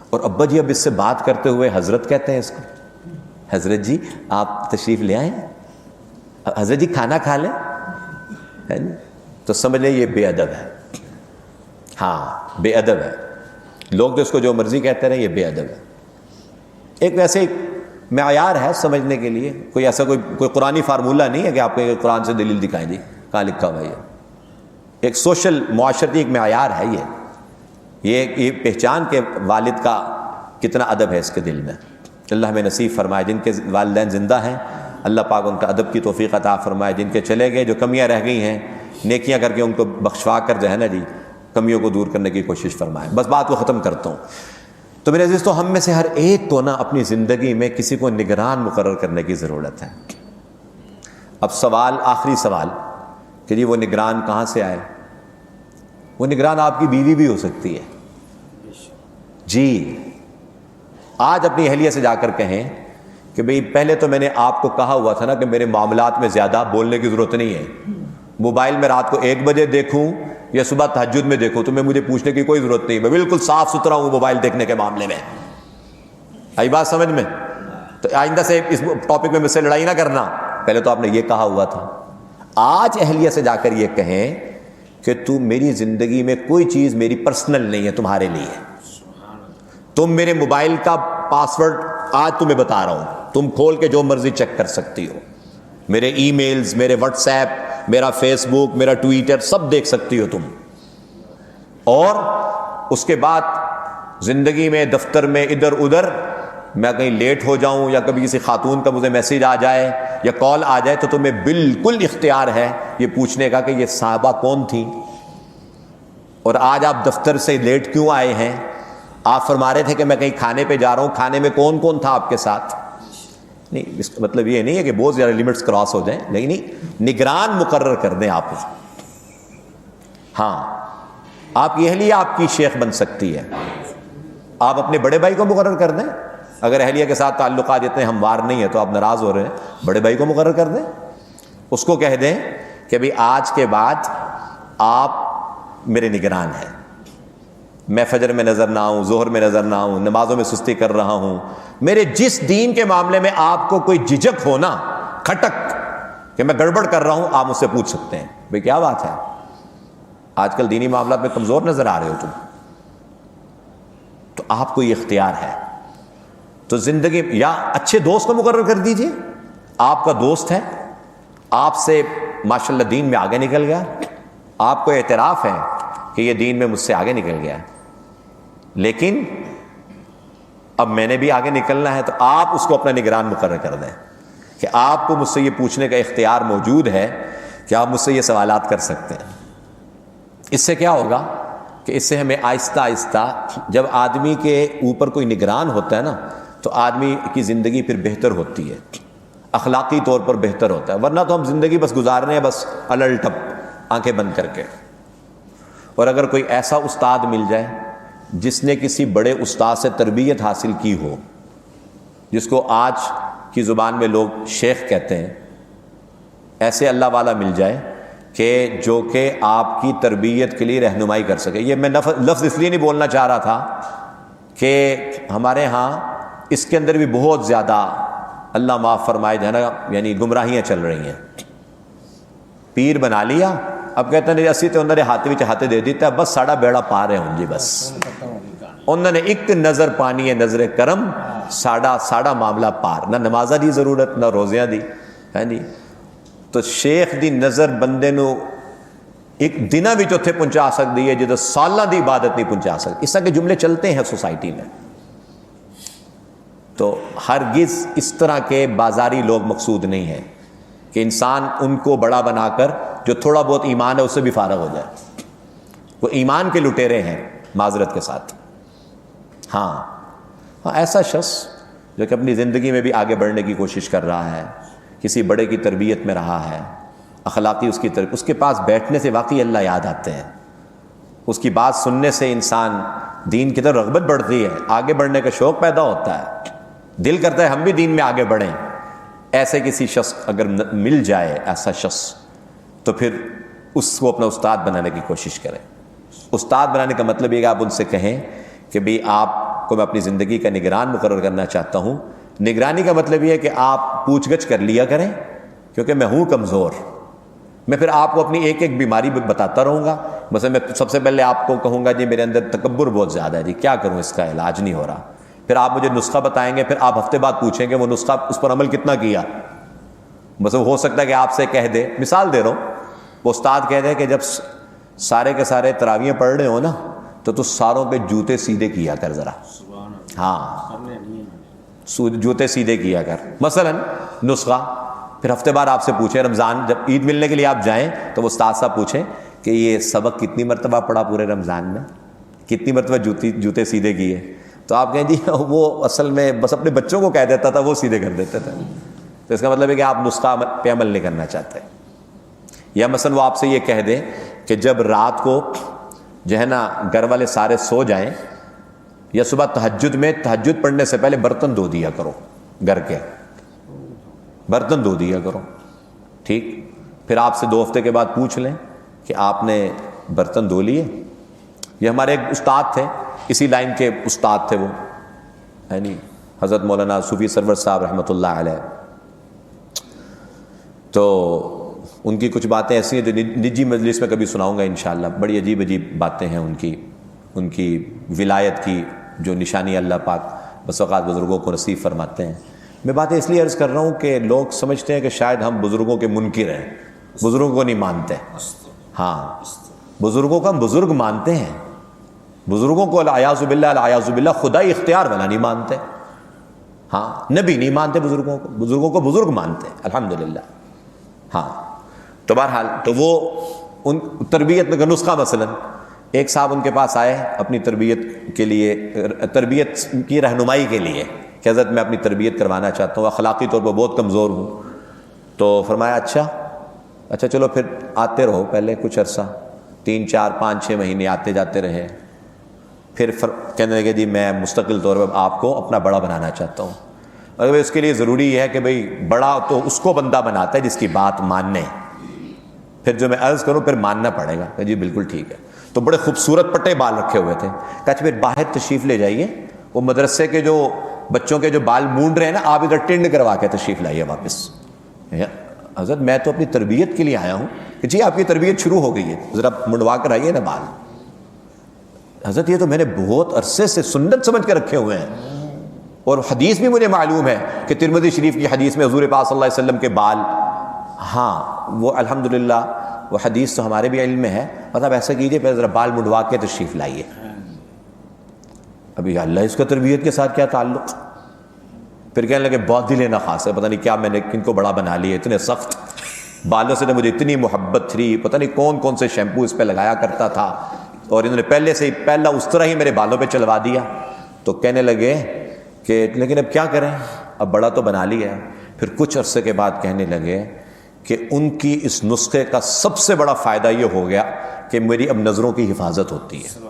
اور ابا جی اب اس سے بات کرتے ہوئے حضرت کہتے ہیں اس کو, حضرت جی آپ تشریف لے آئیں, حضرت جی کھانا کھا لیں, تو سمجھ لیں یہ بے ادب ہے. ہاں بے ادب ہے. لوگ تو اس کو جو مرضی کہتے رہے, یہ بے ادب ہے. ایک ویسے معیار ہے سمجھنے کے لیے, کوئی ایسا کوئی قرآنی فارمولہ نہیں ہے کہ آپ کو قرآن سے دلیل دکھائیں جی کہاں لکھا ہوا ہے. ایک سوشل معاشرتی ایک معیار ہے یہ پہچان کے والد کا کتنا ادب ہے اس کے دل میں. اللہ ہمیں نصیب فرمائے. جن کے والدین زندہ ہیں اللہ پاک ان کا ادب کی توفیق عطا فرمائے. جن کے چلے گئے, جو کمیاں رہ گئی ہیں, نیکیاں کر کے ان کو بخشوا کر جو ہے نا جی کمیوں کو دور کرنے کی کوشش فرمائے. بس بات کو ختم کرتا ہوں. تو میرے عزیز, تو ہم میں سے ہر ایک کو نا اپنی زندگی میں کسی کو نگران مقرر کرنے کی ضرورت ہے. اب سوال, آخری سوال کہ جی وہ نگران کہاں سے آئے؟ وہ نگران آپ کی بیوی بھی ہو سکتی ہے. جی آج اپنی اہلیہ سے جا کر کہیں کہ بھئی پہلے تو میں نے آپ کو کہا ہوا تھا نا کہ میرے معاملات میں زیادہ بولنے کی ضرورت نہیں ہے. موبائل میں رات کو 1 بجے دیکھوں یا صبح تہجد میں دیکھوں تو میں مجھے پوچھنے کی کوئی ضرورت نہیں, میں بالکل صاف ستھرا ہوں موبائل دیکھنے کے معاملے میں. آئی بات سمجھ میں؟ تو آئندہ سے اس ٹاپک میں مجھ سے لڑائی نہ کرنا, پہلے تو آپ نے یہ کہا ہوا تھا. آج اہلیہ سے جا کر یہ کہیں کہ تم میری زندگی میں کوئی چیز میری پرسنل نہیں ہے, تمہارے لیے. تم میرے موبائل کا پاسورڈ آج تمہیں بتا رہا ہوں, تم کھول کے جو مرضی چیک کر سکتی ہو, میرے ای میلز, میرے واٹس ایپ, میرا فیس بک, میرا ٹویٹر, سب دیکھ سکتی ہو تم. اور اس کے بعد زندگی میں, دفتر میں, ادھر ادھر میں کہیں لیٹ ہو جاؤں یا کبھی کسی خاتون کا مجھے میسیج آ جائے یا کال آ جائے تو تمہیں بالکل اختیار ہے یہ پوچھنے کا کہ یہ صاحبہ کون تھی اور آج آپ دفتر سے لیٹ کیوں آئے ہیں. آپ فرما رہے تھے کہ میں کہیں کھانے پہ جا رہا ہوں, کھانے میں کون کون تھا آپ کے ساتھ. نہیں, اس کا مطلب یہ نہیں ہے کہ بہت زیادہ لمٹس کراس ہو جائیں, لیکن نہیں, نگران مقرر کر دیں آپ. ہاں آپ کی اہلیہ آپ کی شیخ بن سکتی ہے, آپ اپنے بڑے بھائی کو مقرر کر دیں. اگر اہلیہ کے ساتھ تعلقات اتنے ہموار نہیں ہیں تو آپ ناراض ہو رہے ہیں, بڑے بھائی کو مقرر کر دیں. اس کو کہہ دیں کہ بھئی آج کے بعد آپ میرے نگران ہیں, میں فجر میں نظر نہ آؤں, ظہر میں نظر نہ آؤں, نمازوں میں سستی کر رہا ہوں, میرے جس دین کے معاملے میں آپ کو کوئی جھجک ہو نا, کھٹک کہ میں گڑبڑ کر رہا ہوں, آپ مجھ سے پوچھ سکتے ہیں. بھئی کیا بات ہے, آج کل دینی معاملات میں کمزور نظر آ رہے ہو تم, تو آپ کو یہ اختیار ہے. تو زندگی یا اچھے دوست کو مقرر کر دیجئے, آپ کا دوست ہے, آپ سے ماشاءاللہ دین میں آگے نکل گیا, آپ کو اعتراف ہے کہ یہ دین میں مجھ سے آگے نکل گیا, لیکن اب میں نے بھی آگے نکلنا ہے، تو آپ اس کو اپنا نگران مقرر کر دیں کہ آپ کو مجھ سے یہ پوچھنے کا اختیار موجود ہے کہ آپ مجھ سے یہ سوالات کر سکتے ہیں۔ اس سے کیا ہوگا کہ اس سے ہمیں آہستہ آہستہ، جب آدمی کے اوپر کوئی نگران ہوتا ہے نا تو آدمی کی زندگی پھر بہتر ہوتی ہے، اخلاقی طور پر بہتر ہوتا ہے، ورنہ تو ہم زندگی بس گزار رہے ہیں بس الل ٹپ آنکھیں بند کر کے۔ اور اگر کوئی ایسا استاد مل جائے جس نے کسی بڑے استاد سے تربیت حاصل کی ہو، جس کو آج کی زبان میں لوگ شیخ کہتے ہیں، ایسے اللہ والا مل جائے کہ جو کہ آپ کی تربیت کے لیے رہنمائی کر سکے۔ یہ میں لفظ اس لیے نہیں بولنا چاہ رہا تھا کہ ہمارے ہاں اس کے اندر بھی بہت زیادہ اللہ معاف فرمائے جو ہے نا، یعنی گمراہیاں چل رہی ہیں۔ پیر بنا لیا، اب کہتے ہیں اسی تو انہوں نے ہاتھ وچ ہاتھ دے دیتا ہے، بس ساڑا بیڑا پار ہے ہوں جی، بس انہوں نے ایک نظر پانی ہے، نظر کرم، ساڑا معاملہ پار، نہ نمازہ دی ضرورت نہ روزیاں دی ہے نہیں۔ تو شیخ دی نظر بندے نو ایک دنہ بھی اتنے پہنچا سکتی ہے جدو سالاں دی عبادت نہیں پہنچا سکتی۔ اس طرح کے جملے چلتے ہیں سوسائٹی میں۔ تو ہرگز اس طرح کے بازاری لوگ مقصود نہیں ہیں کہ انسان ان کو بڑا بنا کر جو تھوڑا بہت ایمان ہے اس سے بھی فارغ ہو جائے۔ وہ ایمان کے لٹیرے ہیں معذرت کے ساتھ۔ ہاں ایسا شخص جو کہ اپنی زندگی میں بھی آگے بڑھنے کی کوشش کر رہا ہے، کسی بڑے کی تربیت میں رہا ہے، اخلاقی اس کے پاس بیٹھنے سے واقعی اللہ یاد آتے ہیں، اس کی بات سننے سے انسان دین کی طرف رغبت بڑھتی ہے، آگے بڑھنے کا شوق پیدا ہوتا ہے، دل کرتا ہے ہم بھی دین میں آگے بڑھیں۔ ایسے کسی شخص اگر مل جائے ایسا شخص، تو پھر اس کو اپنا استاد بنانے کی کوشش کریں۔ استاد بنانے کا مطلب یہ کہ آپ ان سے کہیں کہ بھئی آپ کو میں اپنی زندگی کا نگران مقرر کرنا چاہتا ہوں۔ نگرانی کا مطلب یہ ہے کہ آپ پوچھ گچھ کر لیا کریں، کیونکہ میں ہوں کمزور، میں پھر آپ کو اپنی ایک ایک بیماری بتاتا رہوں گا۔ مثلا میں سب سے پہلے آپ کو کہوں گا جی میرے اندر تکبر بہت زیادہ ہے، جی کیا کروں، اس کا علاج نہیں ہو رہا۔ پھر آپ مجھے نسخہ بتائیں گے، پھر آپ ہفتے بعد پوچھیں گے وہ نسخہ اس پر عمل کتنا کیا۔ بس ہو سکتا ہے کہ آپ سے کہہ دے، مثال دے رہا ہوں، وہ استاد کہہ دے کہ جب سارے کے سارے تراویحیں پڑھ رہے ہو نا تو ساروں پہ جوتے سیدھے کیا کر ذرا، ہاں جوتے سیدھے کیا کر، مثلا نسخہ۔ پھر ہفتے بعد آپ سے پوچھیں، رمضان جب عید ملنے کے لیے آپ جائیں تو وہ استاد صاحب پوچھیں کہ یہ سبق کتنی مرتبہ پڑھا پورے رمضان میں، کتنی مرتبہ جوتے سیدھے کیے، تو آپ کہیں جی وہ اصل میں بس اپنے بچوں کو کہہ دیتا تھا، وہ سیدھے کر دیتے تھے۔ تو اس کا مطلب ہے کہ آپ نسخہ پہ عمل نہیں کرنا چاہتے۔ یا مثلا وہ آپ سے یہ کہہ دیں کہ جب رات کو جو ہے نا گھر والے سارے سو جائیں، یا صبح تہجد میں تہجد پڑھنے سے پہلے برتن دھو دیا کرو، گھر کے برتن دھو دیا کرو، ٹھیک۔ پھر آپ سے 2 ہفتے کے بعد پوچھ لیں کہ آپ نے برتن دھو لیے۔ یہ ہمارے ایک استاد تھے، اسی لائن کے استاد تھے وہ، ہے نہیں، حضرت مولانا صوفی سرور صاحب رحمۃ اللہ علیہ۔ تو ان کی کچھ باتیں ایسی ہیں جو نجی مجلس میں کبھی سناؤں گا انشاءاللہ، بڑی عجیب عجیب باتیں ہیں ان کی ولایت کی جو نشانی اللہ پاک بس اوقات بزرگوں کو نصیب فرماتے ہیں۔ میں باتیں اس لیے عرض کر رہا ہوں کہ لوگ سمجھتے ہیں کہ شاید ہم بزرگوں کے منکر ہیں، بزرگوں کو نہیں مانتے۔ ہاں بزرگوں کو ہم بزرگ مانتے ہیں، بزرگوں کو العیاذ باللہ خدائی اختیار والا نہیں مانتے، ہاں نبی نہیں مانتے، بزرگوں کو بزرگ مانتے ہیں الحمدللہ۔ ہاں تو بہرحال تو وہ ان تربیت میں کا نسخہ، مثلا ایک صاحب ان کے پاس آئے اپنی تربیت کے لیے، تربیت کی رہنمائی کے لیے کہ حضرت میں اپنی تربیت کروانا چاہتا ہوں، اخلاقی طور پر بہت کمزور ہوں۔ تو فرمایا اچھا چلو پھر آتے رہو، پہلے کچھ عرصہ 3 4 5 6 مہینے آتے جاتے رہے، پھر کہنے لگے جی میں مستقل طور پر آپ کو اپنا بڑا بنانا چاہتا ہوں، اور اس کے لیے ضروری ہے کہ بھئی بڑا تو اس کو بندہ بناتا ہے جس کی بات ماننے، پھر جو میں عرض کروں پھر ماننا پڑے گا۔ کہ جی بالکل ٹھیک ہے۔ تو بڑے خوبصورت پٹے بال رکھے ہوئے تھے، کہتے پھر باہر تشریف لے جائیے، وہ مدرسے کے جو بچوں کے جو بال مونڈ رہے ہیں نا، آپ ادھر ٹنڈ کروا کے تشریف لائیے واپس۔ حضرت میں تو اپنی تربیت کے لیے آیا ہوں۔ کہ جی آپ کی تربیت شروع ہو گئی ہے، ذرا منڈوا کر آئیے نا بال۔ حضرت یہ تو میں نے بہت عرصے سے سنت سمجھ کے رکھے ہوئے ہیں، اور حدیث بھی مجھے معلوم ہے کہ ترمذی شریف کی حدیث میں حضور پاک صلی اللہ علیہ وسلم کے بال، ہاں وہ الحمدللہ وہ حدیث تو ہمارے بھی علم میں ہے، مطلب ایسا کیجیے پہلے ذرا بال منڈوا کے تشریف لائیے۔ ابھی اللہ اس کا تربیت کے ساتھ کیا تعلق؟ پھر کہنے لگے بہت دل نخاس ہے، پتہ نہیں کیا میں نے کن کو بڑا بنا لیا، اتنے سخت بالوں سے مجھے اتنی محبت تھی، پتہ نہیں کون کون سے شیمپو اس پہ لگایا کرتا تھا، اور انہوں نے پہلے سے ہی پہلا اس طرح ہی میرے بالوں پہ چلوا دیا۔ تو کہنے لگے کہ لیکن اب کیا کریں، اب بڑا تو بنا لیا۔ پھر کچھ عرصے کے بعد کہنے لگے کہ ان کی اس نسخے کا سب سے بڑا فائدہ یہ ہو گیا کہ میری اب نظروں کی حفاظت ہوتی ہے۔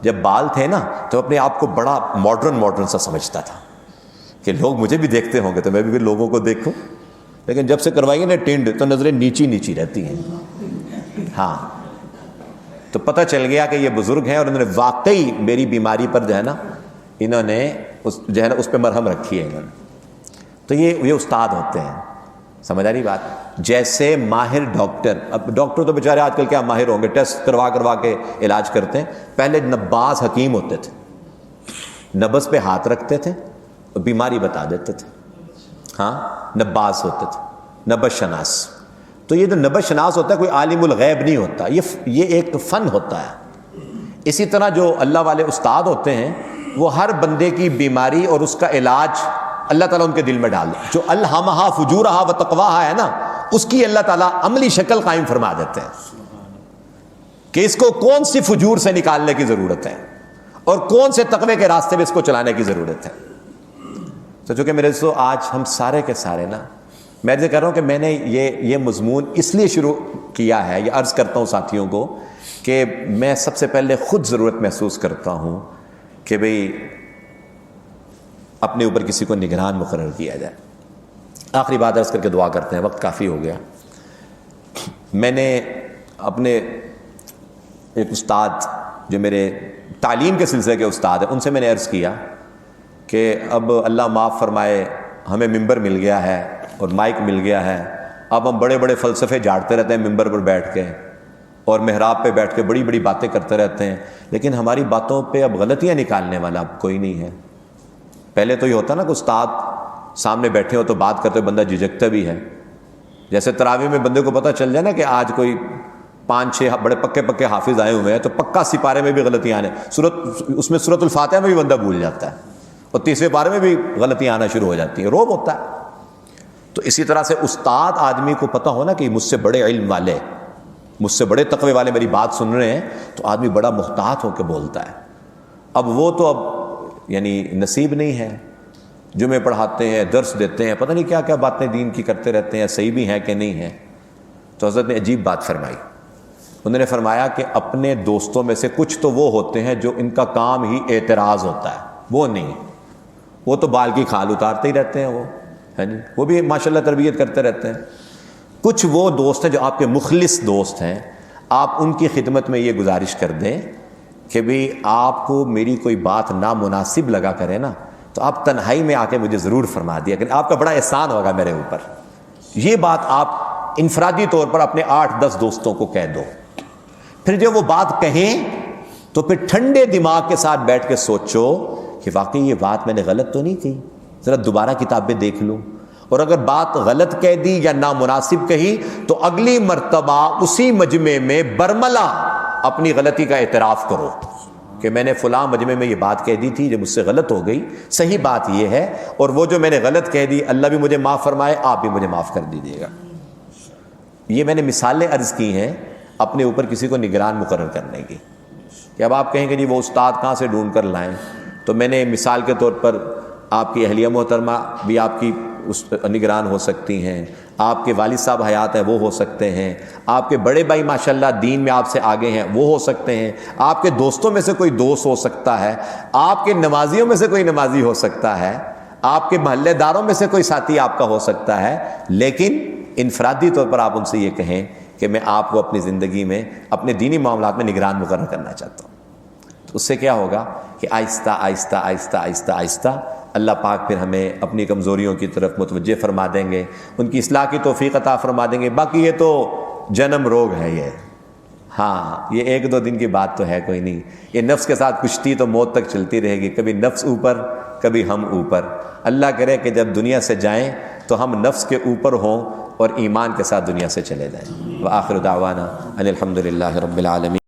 جب بال تھے نا تو اپنے آپ کو بڑا ماڈرن سا سمجھتا تھا کہ لوگ مجھے بھی دیکھتے ہوں گے تو میں بھی لوگوں کو دیکھوں، لیکن جب سے کروائیے نا ٹنڈ تو نظریں نیچی رہتی ہیں۔ ہاں، تو پتہ چل گیا کہ یہ بزرگ ہیں اور انہوں نے واقعی میری بیماری پر جو ہے نا انہوں نے اس پہ مرہم رکھی ہے انہوں نے۔ تو یہ استاد ہوتے ہیں، سمجھ آ رہی بات؟ جیسے ماہر ڈاکٹر، اب ڈاکٹر تو بیچارے آج کل کیا ماہر ہوں گے، ٹیسٹ کروا کے علاج کرتے ہیں، پہلے نباز حکیم ہوتے تھے، نبض پہ ہاتھ رکھتے تھے اور بیماری بتا دیتے تھے۔ ہاں، نباز ہوتے تھے، نبض شناس۔ تو یہ جو نبض شناس ہوتا ہے کوئی عالم الغیب نہیں ہوتا، یہ ایک فن ہوتا ہے۔ اسی طرح جو اللہ والے استاد ہوتے ہیں وہ ہر بندے کی بیماری اور اس کا علاج اللہ تعالیٰ ان کے دل میں ڈال دے۔ جو الہمہا فجورہا و تقواہا ہے نا، اس کی اللہ تعالیٰ عملی شکل قائم فرما دیتے ہیں کہ اس کو کون سی فجور سے نکالنے کی ضرورت ہے اور کون سے تقوی کے راستے میں اس کو چلانے کی ضرورت ہے۔ تو چونکہ میرے دوستو آج ہم سارے کے سارے نا، میں یہ کہہ رہا ہوں کہ میں نے یہ مضمون اس لیے شروع کیا ہے، یہ عرض کرتا ہوں ساتھیوں کو کہ میں سب سے پہلے خود ضرورت محسوس کرتا ہوں کہ بھئی اپنے اوپر کسی کو نگران مقرر کیا جائے۔ آخری بات عرض کر کے دعا کرتے ہیں، وقت کافی ہو گیا۔ میں نے اپنے ایک استاد جو میرے تعلیم کے سلسلے کے استاد ہیں، ان سے میں نے عرض کیا کہ اب اللہ معاف فرمائے ہمیں ممبر مل گیا ہے اور مائک مل گیا ہے، اب ہم بڑے بڑے فلسفے جھاڑتے رہتے ہیں ممبر پر بیٹھ کے اور محراب پہ بیٹھ کے بڑی بڑی باتیں کرتے رہتے ہیں، لیکن ہماری باتوں پہ اب غلطیاں نکالنے والا اب کوئی نہیں ہے۔ پہلے تو یہ ہوتا نا کہ استاد سامنے بیٹھے ہو تو بات کرتے بندہ جھجکتا بھی ہے، جیسے تراویح میں بندے کو پتہ چل جائے نا کہ آج کوئی 5-6 بڑے پکے حافظ آئے ہوئے ہیں تو پکا سپارے میں بھی غلطیاں آنے، اس میں سورۃ الفاتحہ میں بھی بندہ بھول جاتا ہے اور تیسرے پارے میں بھی غلطیاں آنا شروع ہو جاتی ہیں، روب ہوتا ہے۔ تو اسی طرح سے استاد آدمی کو پتہ ہونا کہ مجھ سے بڑے علم والے، مجھ سے بڑے تقوی والے میری بات سن رہے ہیں، تو آدمی بڑا محتاط ہو کے بولتا ہے۔ اب وہ تو یعنی نصیب نہیں ہے، جمعے پڑھاتے ہیں، درس دیتے ہیں، پتہ نہیں کیا کیا باتیں دین کی کرتے رہتے ہیں، صحیح بھی ہیں کہ نہیں ہیں۔ تو حضرت نے عجیب بات فرمائی، انہوں نے فرمایا کہ اپنے دوستوں میں سے کچھ تو وہ ہوتے ہیں جو ان کا کام ہی اعتراض ہوتا ہے، وہ نہیں، وہ تو بال کی کھال اتارتے ہی رہتے ہیں، وہ ہے نہیں، وہ بھی ماشاءاللہ تربیت کرتے رہتے ہیں۔ کچھ وہ دوست ہیں جو آپ کے مخلص دوست ہیں، آپ ان کی خدمت میں یہ گزارش کر دیں کہ بھی آپ کو میری کوئی بات نامناسب لگا کرے نا تو آپ تنہائی میں آ کے مجھے ضرور فرما دیا کہ آپ کا بڑا احسان ہوگا میرے اوپر۔ یہ بات آپ انفرادی طور پر اپنے 8-10 دوستوں کو کہہ دو، پھر جب وہ بات کہیں تو پھر ٹھنڈے دماغ کے ساتھ بیٹھ کے سوچو کہ واقعی یہ بات میں نے غلط تو نہیں کی، ذرا دوبارہ کتابیں دیکھ لوں، اور اگر بات غلط کہہ دی یا نامناسب کہی تو اگلی مرتبہ اسی مجمع میں برملا اپنی غلطی کا اعتراف کرو کہ میں نے فلاں مجمع میں یہ بات کہہ دی تھی جو مجھ سے غلط ہو گئی، صحیح بات یہ ہے، اور وہ جو میں نے غلط کہہ دی اللہ بھی مجھے معاف فرمائے، آپ بھی مجھے معاف کر دیجیے گا۔ یہ میں نے مثالیں عرض کی ہیں اپنے اوپر کسی کو نگران مقرر کرنے کی، کہ اب آپ کہیں کہ جی وہ استاد کہاں سے ڈھونڈ کر لائیں، تو میں نے مثال کے طور پر آپ کی اہلیہ محترمہ بھی آپ کی نگران ہو سکتی ہیں، آپ کے والد صاحب حیات ہیں وہ ہو سکتے ہیں، آپ کے بڑے بھائی ماشاءاللہ دین میں آپ سے آگے ہیں وہ ہو سکتے ہیں، آپ کے دوستوں میں سے کوئی دوست ہو سکتا ہے، آپ کے نمازیوں میں سے کوئی نمازی ہو سکتا ہے، آپ کے محلے داروں میں سے کوئی ساتھی آپ کا ہو سکتا ہے، لیکن انفرادی طور پر آپ ان سے یہ کہیں کہ میں آپ کو اپنی زندگی میں اپنے دینی معاملات میں نگران مقرر کرنا چاہتا ہوں۔ تو اس سے کیا ہوگا کہ آہستہ آہستہ آہستہ آہستہ آہستہ اللہ پاک پھر ہمیں اپنی کمزوریوں کی طرف متوجہ فرما دیں گے، ان کی اصلاح کی توفیق عطا فرما دیں گے۔ باقی یہ تو جنم روگ ہے، یہ ہاں یہ 1-2 دن کی بات تو ہے کوئی نہیں، یہ نفس کے ساتھ کشتی تو موت تک چلتی رہے گی، کبھی نفس اوپر کبھی ہم اوپر۔ اللہ کرے کہ جب دنیا سے جائیں تو ہم نفس کے اوپر ہوں اور ایمان کے ساتھ دنیا سے چلے جائیں۔ وآخر دعوانا ان الحمد للہ رب العالمین۔